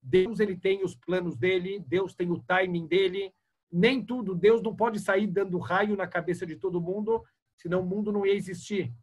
Deus ele tem os planos dele, Deus tem o timing dele. Nem tudo, Deus não pode sair dando raio na cabeça de todo mundo, senão o mundo não ia existir.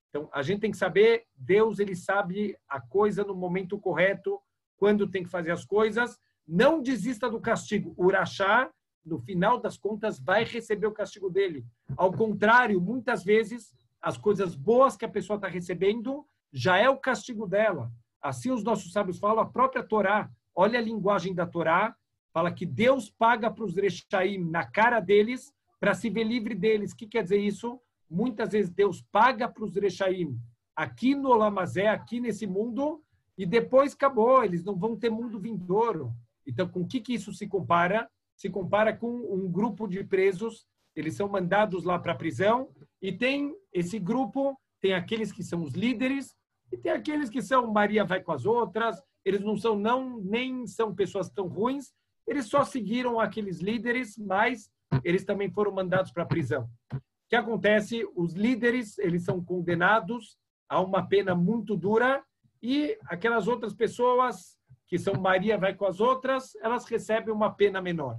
Então, a gente tem que saber, Deus ele sabe a coisa no momento correto, quando tem que fazer as coisas. Não desista do castigo. O Urachá, no final das contas, vai receber o castigo dele. Ao contrário, muitas vezes, as coisas boas que a pessoa está recebendo já é o castigo dela. Assim os nossos sábios falam, a própria Torá, olha a linguagem da Torá, fala que Deus paga para os Rechaim na cara deles para se ver livre deles. O que quer dizer isso? Muitas vezes Deus paga para os Rechaim aqui no Olamazé, aqui nesse mundo, e depois acabou, eles não vão ter mundo vindouro. Então, com o que isso se compara? Se compara com um grupo de presos, eles são mandados lá para a prisão, e tem esse grupo, tem aqueles que são os líderes, e tem aqueles que são Maria vai com as outras, eles não são nem são pessoas tão ruins, eles só seguiram aqueles líderes, mas eles também foram mandados para a prisão. O que acontece? Os líderes, eles são condenados a uma pena muito dura e aquelas outras pessoas que são Maria vai com as outras, elas recebem uma pena menor.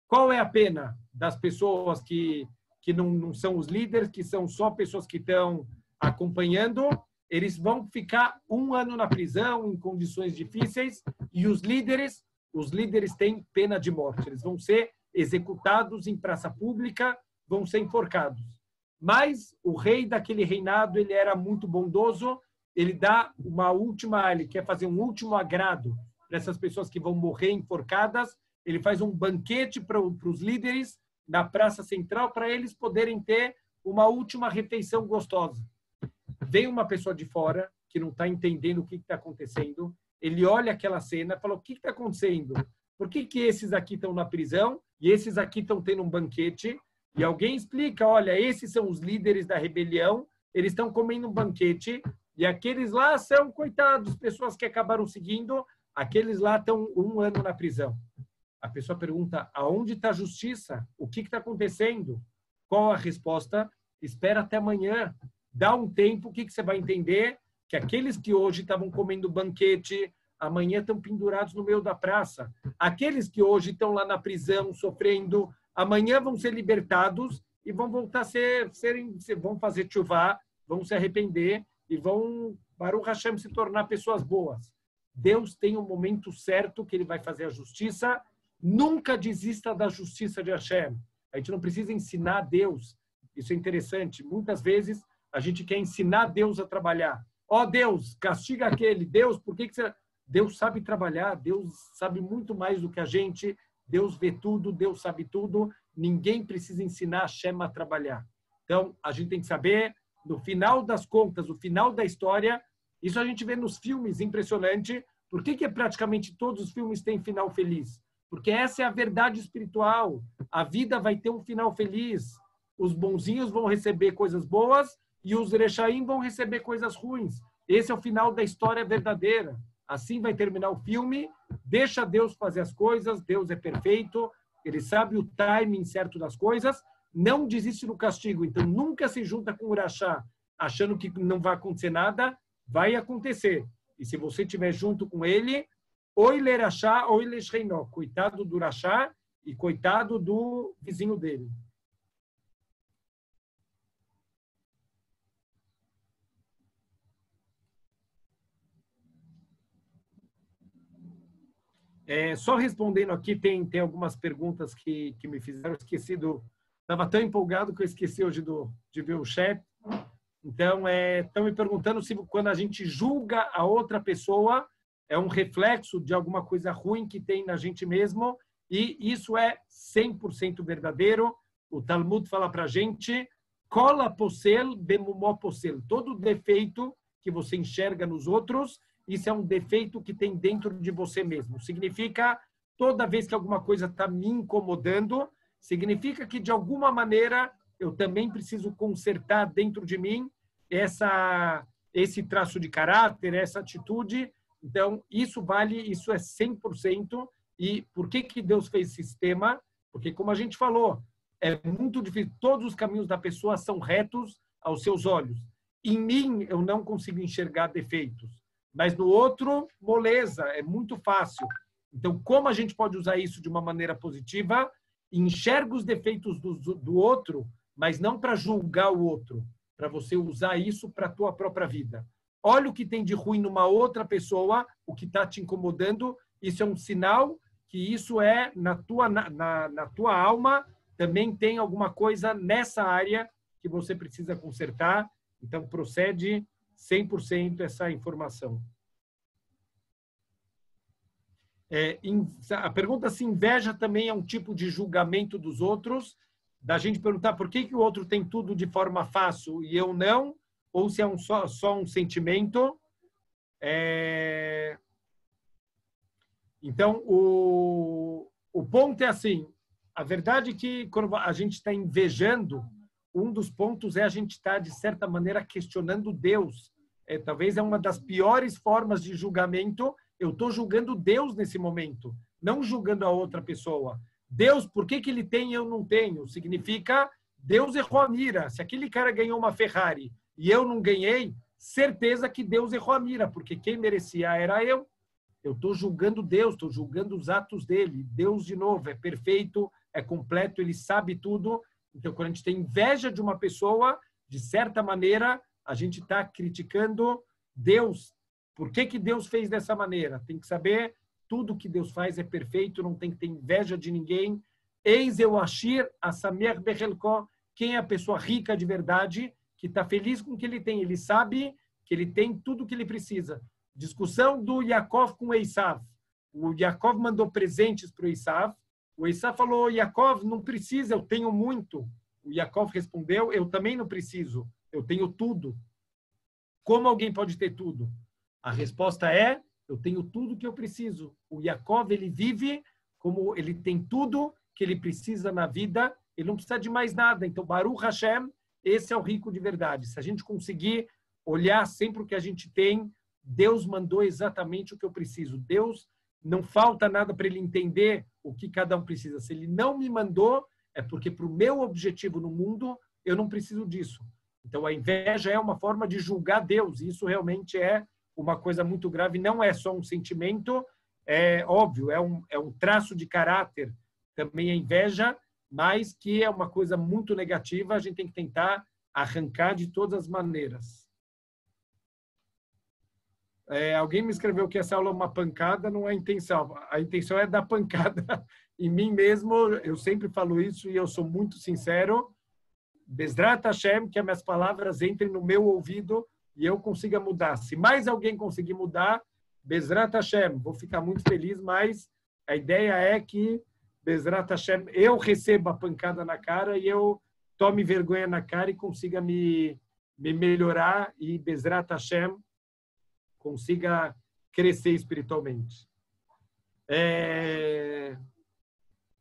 Qual é a pena das pessoas que não são os líderes, que são só pessoas que estão acompanhando? Eles vão ficar 1 ano na prisão, em condições difíceis, e os líderes têm pena de morte. Eles vão ser executados em praça pública, vão ser enforcados. Mas o rei daquele reinado, ele era muito bondoso, ele dá ele quer fazer um último agrado para essas pessoas que vão morrer enforcadas, ele faz um banquete para os líderes na praça central para eles poderem ter uma última refeição gostosa. Vem uma pessoa de fora que não está entendendo o que está acontecendo, ele olha aquela cena e fala, o que está acontecendo? Por que esses aqui estão na prisão e esses aqui estão tendo um banquete? E alguém explica, olha, esses são os líderes da rebelião, eles estão comendo um banquete e aqueles lá são, coitados, pessoas que acabaram seguindo, aqueles lá estão 1 ano na prisão. A pessoa pergunta, aonde está a justiça? O que está acontecendo? Qual a resposta? Espera até amanhã. Dá um tempo, o que você vai entender? Que aqueles que hoje estavam comendo banquete, amanhã estão pendurados no meio da praça. Aqueles que hoje estão lá na prisão, sofrendo, amanhã vão ser libertados e vão voltar a vão fazer tchuvá, vão se arrepender e vão, Baruch Hashem, se tornar pessoas boas. Deus tem um momento certo que ele vai fazer a justiça. Nunca desista da justiça de Hashem. A gente não precisa ensinar Deus. Isso é interessante. Muitas vezes a gente quer ensinar Deus a trabalhar. Ó Deus, castiga aquele. Deus, por que você... Deus sabe trabalhar, Deus sabe muito mais do que a gente. Deus vê tudo, Deus sabe tudo. Ninguém precisa ensinar Hashem a trabalhar. Então, a gente tem que saber, no final das contas, no final da história, isso a gente vê nos filmes, impressionante, Por que praticamente todos os filmes têm final feliz? Porque essa é a verdade espiritual. A vida vai ter um final feliz. Os bonzinhos vão receber coisas boas e os rechaim vão receber coisas ruins. Esse é o final da história verdadeira. Assim vai terminar o filme. Deixa Deus fazer as coisas. Deus é perfeito. Ele sabe o timing certo das coisas. Não desiste do castigo. Então, nunca se junta com o Urachá achando que não vai acontecer nada. Vai acontecer. E se você estiver junto com ele, oi lerachá, oi lesreinó. Coitado do Urachá e coitado do vizinho dele. Só respondendo aqui, tem algumas perguntas que me fizeram, esquecido. Estava tão empolgado que eu esqueci hoje de ver o chat. Então, estão me perguntando se quando a gente julga a outra pessoa, é um reflexo de alguma coisa ruim que tem na gente mesmo, e isso é 100% verdadeiro. O Talmud fala para a gente, cola posel bemumó posel. Todo defeito que você enxerga nos outros, isso é um defeito que tem dentro de você mesmo. Significa, toda vez que alguma coisa está me incomodando, significa que, de alguma maneira, eu também preciso consertar dentro de mim esse traço de caráter, essa atitude. Então, isso vale, isso é 100%. E por que Deus fez esse sistema? Porque, como a gente falou, é muito difícil. Todos os caminhos da pessoa são retos aos seus olhos. Em mim, eu não consigo enxergar defeitos. Mas no outro, moleza, é muito fácil. Então, como a gente pode usar isso de uma maneira positiva? Enxerga os defeitos do outro, mas não para julgar o outro, para você usar isso para a tua própria vida. Olha o que tem de ruim numa outra pessoa, o que está te incomodando, isso é um sinal que isso é na tua alma, também tem alguma coisa nessa área que você precisa consertar. Então, procede 100% essa informação. A pergunta se inveja também é um tipo de julgamento dos outros, da gente perguntar por que o outro tem tudo de forma fácil e eu não, ou se é só um sentimento. Então, o ponto é assim, a verdade é que quando a gente está invejando, um dos pontos é a gente estar, de certa maneira, questionando Deus. Talvez é uma das piores formas de julgamento. Eu estou julgando Deus nesse momento, não julgando a outra pessoa. Deus, por que ele tem e eu não tenho? Significa, Deus errou a mira. Se aquele cara ganhou uma Ferrari e eu não ganhei, certeza que Deus errou a mira, porque quem merecia era eu. Eu estou julgando Deus, estou julgando os atos dele. Deus, de novo, é perfeito, é completo, ele sabe tudo. Então, quando a gente tem inveja de uma pessoa, de certa maneira, a gente está criticando Deus. Por que Deus fez dessa maneira? Tem que saber, tudo que Deus faz é perfeito, não tem que ter inveja de ninguém. Eis eu ashir a samer bechelko. Quem é a pessoa rica de verdade, que está feliz com o que ele tem? Ele sabe que ele tem tudo o que ele precisa. Discussão do Yaakov com o Esav. O Yaakov mandou presentes para o Esav. O Esav falou, Yaakov, não precisa, eu tenho muito. O Yaakov respondeu, eu também não preciso, eu tenho tudo. Como alguém pode ter tudo? A resposta é, eu tenho tudo que eu preciso. O Yaakov, ele vive como ele tem tudo que ele precisa na vida, ele não precisa de mais nada. Então, Baruch Hashem, esse é o rico de verdade. Se a gente conseguir olhar sempre o que a gente tem, Deus mandou exatamente o que eu preciso. Deus não falta nada para ele entender o que cada um precisa. Se ele não me mandou, é porque para o meu objetivo no mundo, eu não preciso disso. Então, a inveja é uma forma de julgar Deus. E isso realmente é uma coisa muito grave. Não é só um sentimento, é óbvio, é um traço de caráter. Também a inveja, mas que é uma coisa muito negativa. A gente tem que tentar arrancar de todas as maneiras. Alguém me escreveu que essa aula é uma pancada, não é a intenção. A intenção é dar pancada em mim mesmo. Eu sempre falo isso e eu sou muito sincero. Bezrat Hashem, que as minhas palavras entrem no meu ouvido e eu consiga mudar. Se mais alguém conseguir mudar, Bezrat Hashem, vou ficar muito feliz, mas a ideia é que Bezrat Hashem, eu receba a pancada na cara e eu tome vergonha na cara e consiga me melhorar e Bezrat Hashem consiga crescer espiritualmente.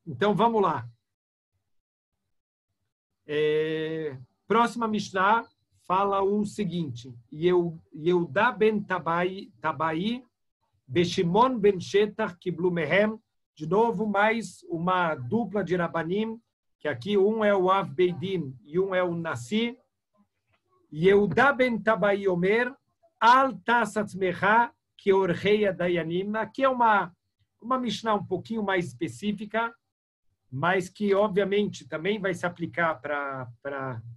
Então, vamos lá. Próxima Mishnah fala o seguinte: Yehuda ben Tabai, Beshimon ben Shetach Kiblu Mehem. De novo, mais uma dupla de Rabanim, que aqui um é o Av Beidin e um é o Nasi. Yehuda ben Tabai Omer, Al Tasatzmecha Keorheia Dayanim. Aqui é uma Mishnah um pouquinho mais específica, mas que, obviamente, também vai se aplicar para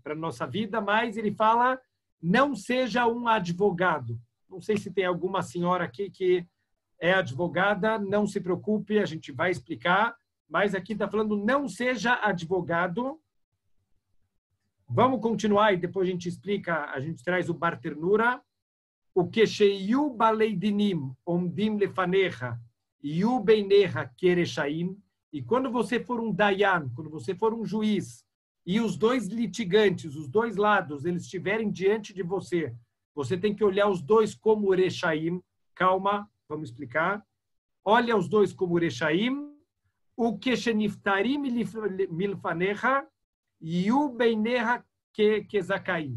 a nossa vida, mas ele fala, não seja um advogado. Não sei se tem alguma senhora aqui que é advogada, não se preocupe, a gente vai explicar, mas aqui está falando, não seja advogado. Vamos continuar e depois a gente explica, a gente traz o Bar Ternura. O que sheiu baleidinim omdim lefanecha yu beinecha kereshaim. E quando você for um dayan, quando você for um juiz, e os dois litigantes, os dois lados, eles estiverem diante de você, você tem que olhar os dois como Reshaim. Calma, vamos explicar. Olha os dois como Reshaim. O Kesheniftarim milfanecha e o Beinecha Kezakaim.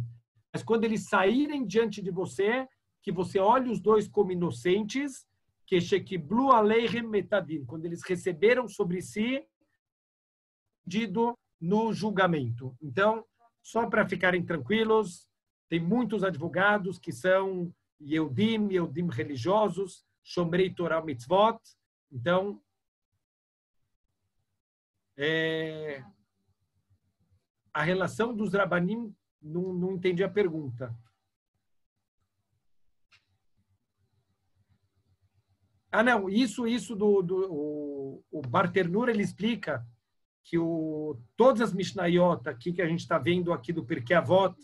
Mas quando eles saírem diante de você, que você olhe os dois como inocentes, Keshekiblu aleichem metadin, quando eles receberam sobre si pedido no julgamento. Então, só para ficarem tranquilos, tem muitos advogados que são Yehudim religiosos, Shomrei Torah Mitzvot. Então, a relação dos Rabanim, não entendi a pergunta. Não, isso o Bar Ternura, ele explica que todas as Mishnayot aqui que a gente está vendo aqui do Pirkei Avot,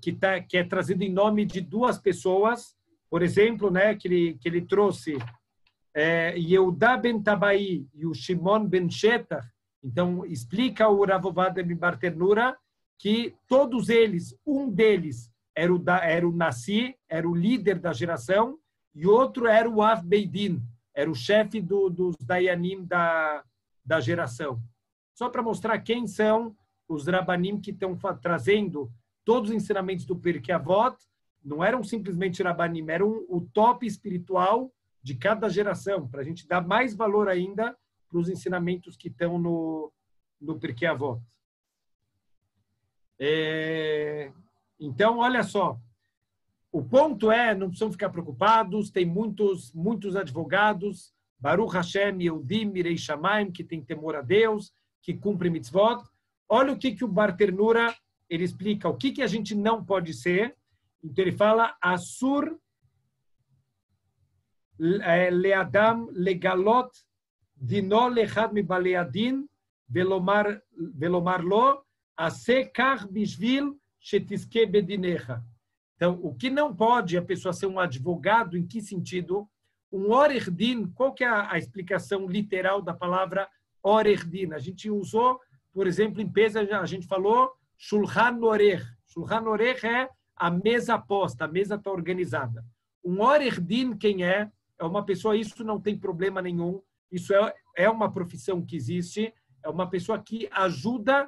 que é trazido em nome de duas pessoas, por exemplo, né, que ele trouxe Yehuda ben Tabai e o Shimon ben Shetach. Então, explica o Rav Ovadia ben Bar Ternura que todos eles, um deles era o Nasi, era o líder da geração, e outro era o Av Beidin, era o chefe dos Dayanim da geração. Só para mostrar quem são os Rabanim que estão trazendo todos os ensinamentos do Pirkei Avot, não eram simplesmente Rabanim, eram o top espiritual de cada geração, para a gente dar mais valor ainda para os ensinamentos que estão no Pirkei Avot. Então, olha só, o ponto não precisam ficar preocupados, tem muitos advogados, Baruch Hashem, Yehudim, Mirei Shamayim, que tem temor a Deus, que cumpre mitzvot. Olha o que o Bar Ternura, ele explica, o que a gente não pode ser. Então ele fala, Asur leadam legalot dino lechad mibalei adin velomar lo asekach bishvil shetiske bedinecha. Então, o que não pode a pessoa ser um advogado, em que sentido? Um orerdin, qual que é a explicação literal da palavra orerdin? A gente usou, por exemplo, em Pesach, a gente falou Shulchan Orech. Shulchan Orech é a mesa posta, a mesa está organizada. Um orerdin, quem é? É uma pessoa, isso não tem problema nenhum, isso é uma profissão que existe, é uma pessoa que ajuda,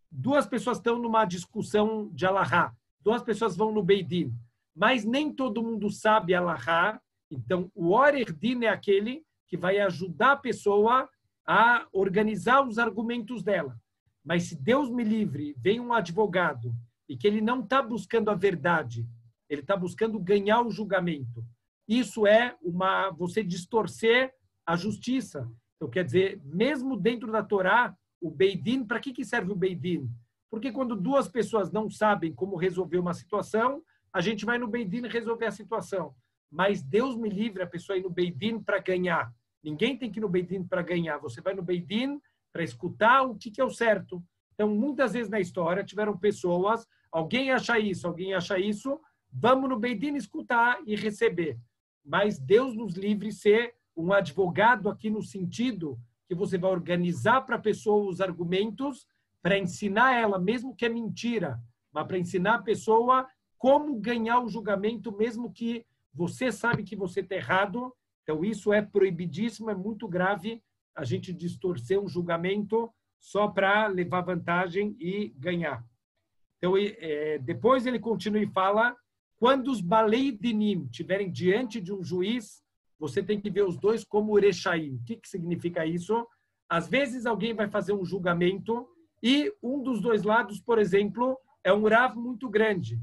duas pessoas estão numa discussão de alahá, duas pessoas vão no Beidin, mas nem todo mundo sabe alahá, então o orerdin é aquele que vai ajudar a pessoa a organizar os argumentos dela. Mas se Deus me livre, vem um advogado e que ele não está buscando a verdade, ele está buscando ganhar o julgamento. Isso é você distorcer a justiça. Então, quer dizer, mesmo dentro da Torá, o Beidin, para que serve o Beidin? Porque quando duas pessoas não sabem como resolver uma situação, a gente vai no Beidin resolver a situação. Mas Deus me livre a pessoa ir no Beidin para ganhar. Ninguém tem que ir no Beidin para ganhar. Você vai no Beidin para escutar o que é o certo. Então, muitas vezes na história tiveram pessoas, alguém acha isso, vamos no Beidin escutar e receber. Mas Deus nos livre ser um advogado aqui no sentido que você vai organizar para a pessoa os argumentos para ensinar ela, mesmo que é mentira, mas para ensinar a pessoa como ganhar o julgamento, mesmo que você sabe que você está errado, então isso é proibidíssimo, é muito grave a gente distorcer um julgamento só para levar vantagem e ganhar. Então, depois ele continua e fala, quando os balei dinim estiverem diante de um juiz, você tem que ver os dois como urechaim. O que significa isso? Às vezes alguém vai fazer um julgamento e um dos dois lados, por exemplo, é um Rav muito grande.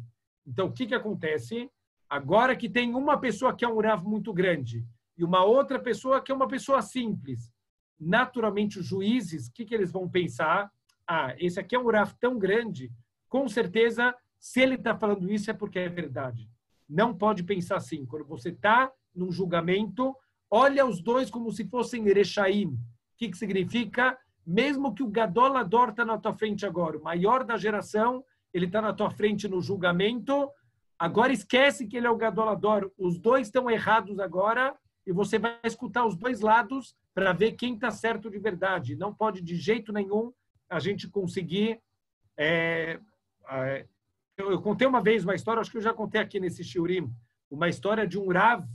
Então, o que acontece? Agora que tem uma pessoa que é um Rav muito grande e uma outra pessoa que é uma pessoa simples, naturalmente os juízes, o que eles vão pensar? Ah, esse aqui é um Rav tão grande, com certeza, se ele está falando isso é porque é verdade. Não pode pensar assim. Quando você está num julgamento, olha os dois como se fossem Erechaim. O que significa? Mesmo que o Gadolador está na tua frente agora, o maior da geração, ele está na tua frente no julgamento, agora esquece que ele é o Gadolador. Os dois estão errados agora e você vai escutar os dois lados para ver quem está certo de verdade. Não pode de jeito nenhum a gente conseguir... Eu contei uma vez uma história, acho que eu já contei aqui nesse shiurim, uma história de um Rav,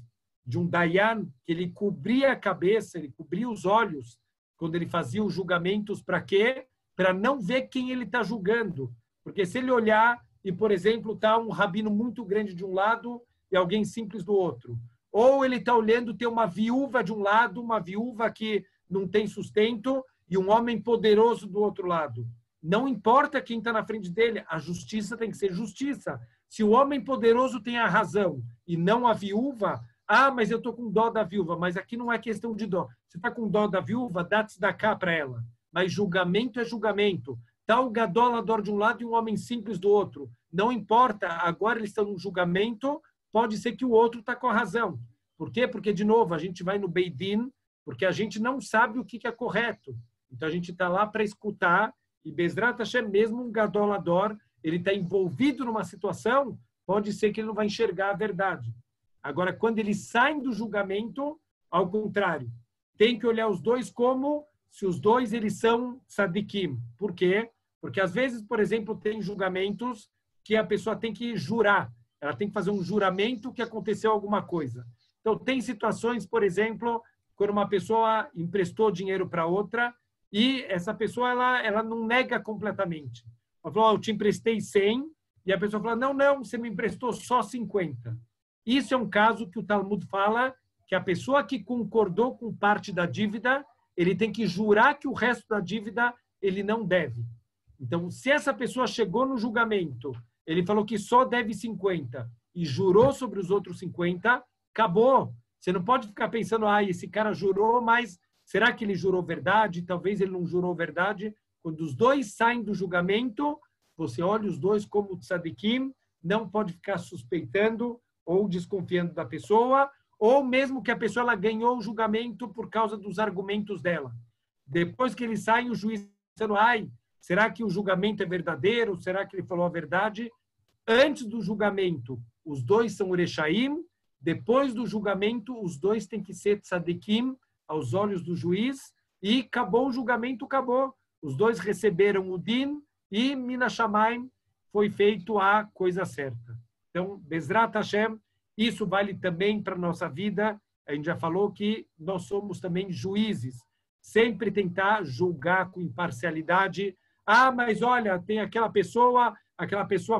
de um Dayan, que ele cobria a cabeça, ele cobria os olhos quando ele fazia os julgamentos. Para quê? Para não ver quem ele está julgando. Porque se ele olhar e, por exemplo, está um rabino muito grande de um lado e alguém simples do outro, ou ele está olhando, tem uma viúva de um lado, uma viúva que não tem sustento e um homem poderoso do outro lado. Não importa quem está na frente dele, a justiça tem que ser justiça. Se o homem poderoso tem a razão e não a viúva, mas eu estou com dó da viúva, mas aqui não é questão de dó. Você está com dó da viúva, dá-te da cá para ela. Mas julgamento é julgamento. Está o gadolador de um lado e um homem simples do outro. Não importa, agora eles estão num julgamento, pode ser que o outro está com a razão. Por quê? Porque, de novo, a gente vai no Beidin, porque a gente não sabe o que é correto. Então, a gente está lá para escutar. E Bezrat Hashem, mesmo um gadolador, ele está envolvido numa situação, pode ser que ele não vai enxergar a verdade. Agora, quando eles saem do julgamento, ao contrário, tem que olhar os dois como se os dois eles são tzadikim. Por quê? Porque às vezes, por exemplo, tem julgamentos que a pessoa tem que jurar. Ela tem que fazer um juramento que aconteceu alguma coisa. Então, tem situações, por exemplo, quando uma pessoa emprestou dinheiro para outra, e essa pessoa ela não nega completamente. Ela falou, eu te emprestei 100, e a pessoa fala, não, você me emprestou só 50. Isso é um caso que o Talmud fala que a pessoa que concordou com parte da dívida, ele tem que jurar que o resto da dívida ele não deve. Então, se essa pessoa chegou no julgamento, ele falou que só deve 50 e jurou sobre os outros 50, acabou. Você não pode ficar pensando, esse cara jurou, mas será que ele jurou verdade? Talvez ele não jurou verdade. Quando os dois saem do julgamento, você olha os dois como tzadikim, não pode ficar suspeitando ou desconfiando da pessoa, ou mesmo que a pessoa ela ganhou o julgamento por causa dos argumentos dela. Depois que eles saem, o juiz dizendo, será que o julgamento é verdadeiro? Será que ele falou a verdade? Antes do julgamento, os dois são urechaim. Depois do julgamento, os dois têm que ser tzadikim, aos olhos do juiz, e acabou o julgamento, acabou. Os dois receberam o din e Mina Shamayim foi feito a coisa certa. Então, Bezrat Hashem, isso vale também para a nossa vida. A gente já falou que nós somos também juízes. Sempre tentar julgar com imparcialidade. Mas olha, tem aquela pessoa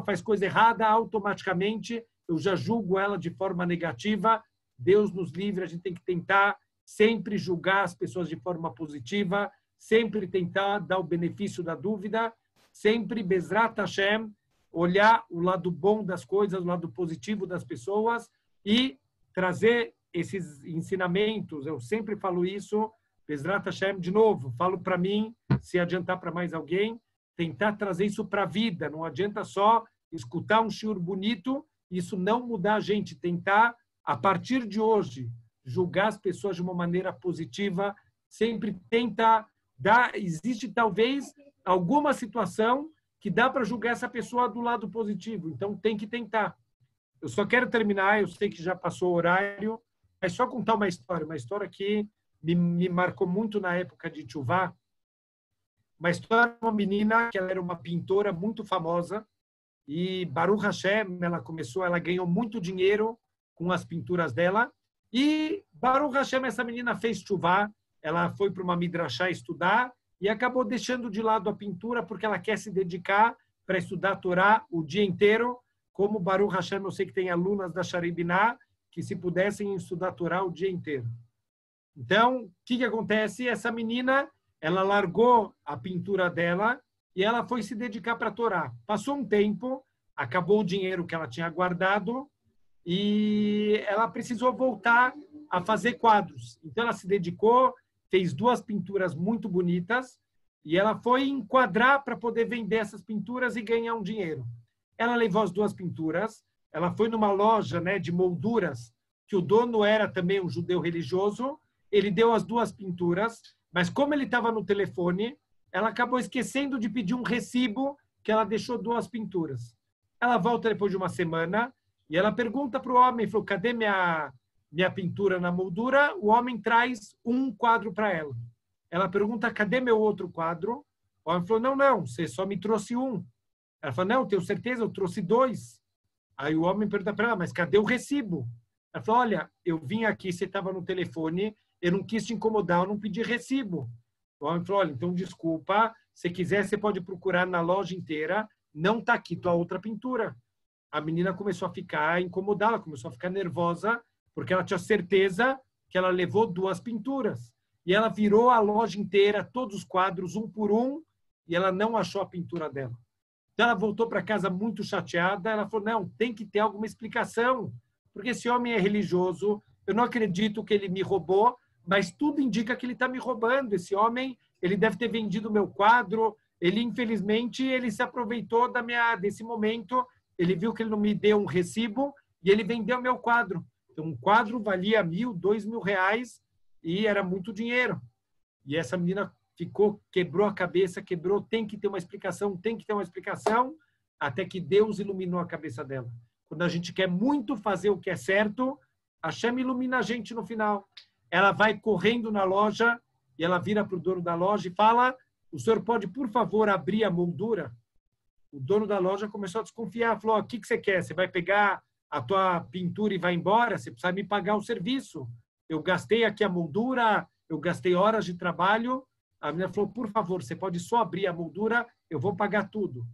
faz coisa errada, automaticamente eu já julgo ela de forma negativa. Deus nos livre, a gente tem que tentar sempre julgar as pessoas de forma positiva, sempre tentar dar o benefício da dúvida, sempre Bezrat Hashem, olhar o lado bom das coisas, o lado positivo das pessoas e trazer esses ensinamentos. Eu sempre falo isso, Bezrat Hashem, de novo, falo para mim, se adiantar para mais alguém, tentar trazer isso para a vida. Não adianta só escutar um shiur bonito, isso não mudar a gente. Tentar, a partir de hoje, julgar as pessoas de uma maneira positiva, sempre tentar dar. Existe talvez alguma situação que dá para julgar essa pessoa do lado positivo, então tem que tentar. Eu só quero terminar, eu sei que já passou o horário, mas só contar uma história que me marcou muito na época de Tchuvá. Uma história de uma menina que ela era uma pintora muito famosa e Baruch Hashem, ela ganhou muito dinheiro com as pinturas dela. E Baruch Hashem, essa menina fez chuvá, ela foi para uma midrashá estudar e acabou deixando de lado a pintura porque ela quer se dedicar para estudar a Torá o dia inteiro. Como Baruch Hashem, eu sei que tem alunas da Sharibiná que se pudessem estudar a Torá o dia inteiro. Então, o que acontece? Essa menina, ela largou a pintura dela e ela foi se dedicar para a Torá. Passou um tempo, acabou o dinheiro que ela tinha guardado e ela precisou voltar a fazer quadros. Então, ela se dedicou, fez 2 pinturas muito bonitas e ela foi enquadrar para poder vender essas pinturas e ganhar um dinheiro. Ela levou as 2 pinturas, ela foi numa loja, né, de molduras, que o dono era também um judeu religioso, ele deu as 2 pinturas, mas como ele estava no telefone, ela acabou esquecendo de pedir um recibo que ela deixou 2 pinturas. Ela volta depois de uma semana e ela pergunta para o homem, falou, cadê minha pintura na moldura? O homem traz um quadro para ela. Ela pergunta, cadê meu outro quadro? O homem falou, não, você só me trouxe um. Ela falou, não, tenho certeza, eu trouxe 2. Aí o homem pergunta para ela, mas cadê o recibo? Ela falou, olha, eu vim aqui, você estava no telefone, eu não quis te incomodar, eu não pedi recibo. O homem falou, olha, então desculpa, se quiser você pode procurar na loja inteira, não está aqui tua outra pintura. A menina começou a ficar incomodada, ela começou a ficar nervosa, porque ela tinha certeza que ela levou 2 pinturas. E ela virou a loja inteira, todos os quadros, um por um, e ela não achou a pintura dela. Então ela voltou para casa muito chateada, ela falou, não, tem que ter alguma explicação, porque esse homem é religioso, eu não acredito que ele me roubou, mas tudo indica que ele está me roubando. Esse homem, ele deve ter vendido o meu quadro, ele, infelizmente, ele se aproveitou desse momento, ele viu que ele não me deu um recibo e ele vendeu meu quadro. Então, um quadro valia R$1.000, R$2.000 e era muito dinheiro. E essa menina quebrou a cabeça, tem que ter uma explicação, até que Deus iluminou a cabeça dela. Quando a gente quer muito fazer o que é certo, Hashem ilumina a gente no final. Ela vai correndo na loja e ela vira para o dono da loja e fala, o senhor pode, por favor, abrir a moldura? O dono da loja começou a desconfiar, falou, o que você quer? Você vai pegar a tua pintura e vai embora? Você precisa me pagar o serviço. Eu gastei aqui a moldura, eu gastei horas de trabalho. A menina falou, por favor, você pode só abrir a moldura, eu vou pagar tudo.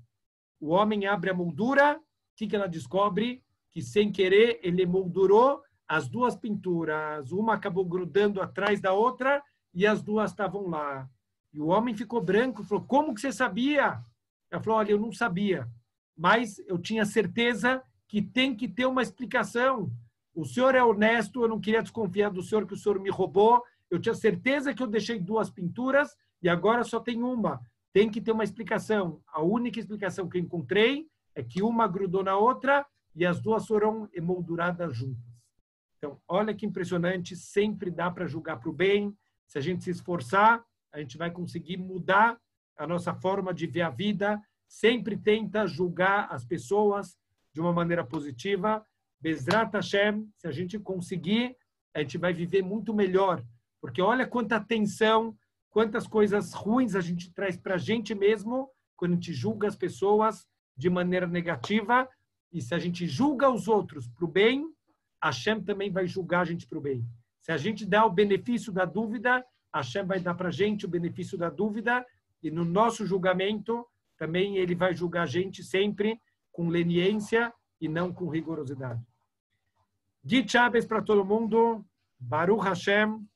O homem abre a moldura, o que ela descobre? Que, sem querer, ele moldurou as 2 pinturas. Uma acabou grudando atrás da outra e as 2 estavam lá. E o homem ficou branco, falou, como que você sabia? Ela falou, olha, eu não sabia, mas eu tinha certeza que tem que ter uma explicação. O senhor é honesto, eu não queria desconfiar do senhor que o senhor me roubou, eu tinha certeza que eu deixei 2 pinturas e agora só tem uma. Tem que ter uma explicação. A única explicação que eu encontrei é que uma grudou na outra e as 2 foram emolduradas juntas. Então, olha que impressionante, sempre dá para julgar para o bem. Se a gente se esforçar, a gente vai conseguir mudar a nossa forma de ver a vida. Sempre tenta julgar as pessoas de uma maneira positiva. Bezrat Hashem, se a gente conseguir, a gente vai viver muito melhor. Porque olha quanta tensão, quantas coisas ruins a gente traz para a gente mesmo quando a gente julga as pessoas de maneira negativa. E se a gente julga os outros para o bem, Hashem também vai julgar a gente para o bem. Se a gente dá o benefício da dúvida, Hashem vai dar para a gente o benefício da dúvida e no nosso julgamento também ele vai julgar a gente sempre com leniência e não com rigorosidade. Git Shabbos para todo mundo. Baruch Hashem.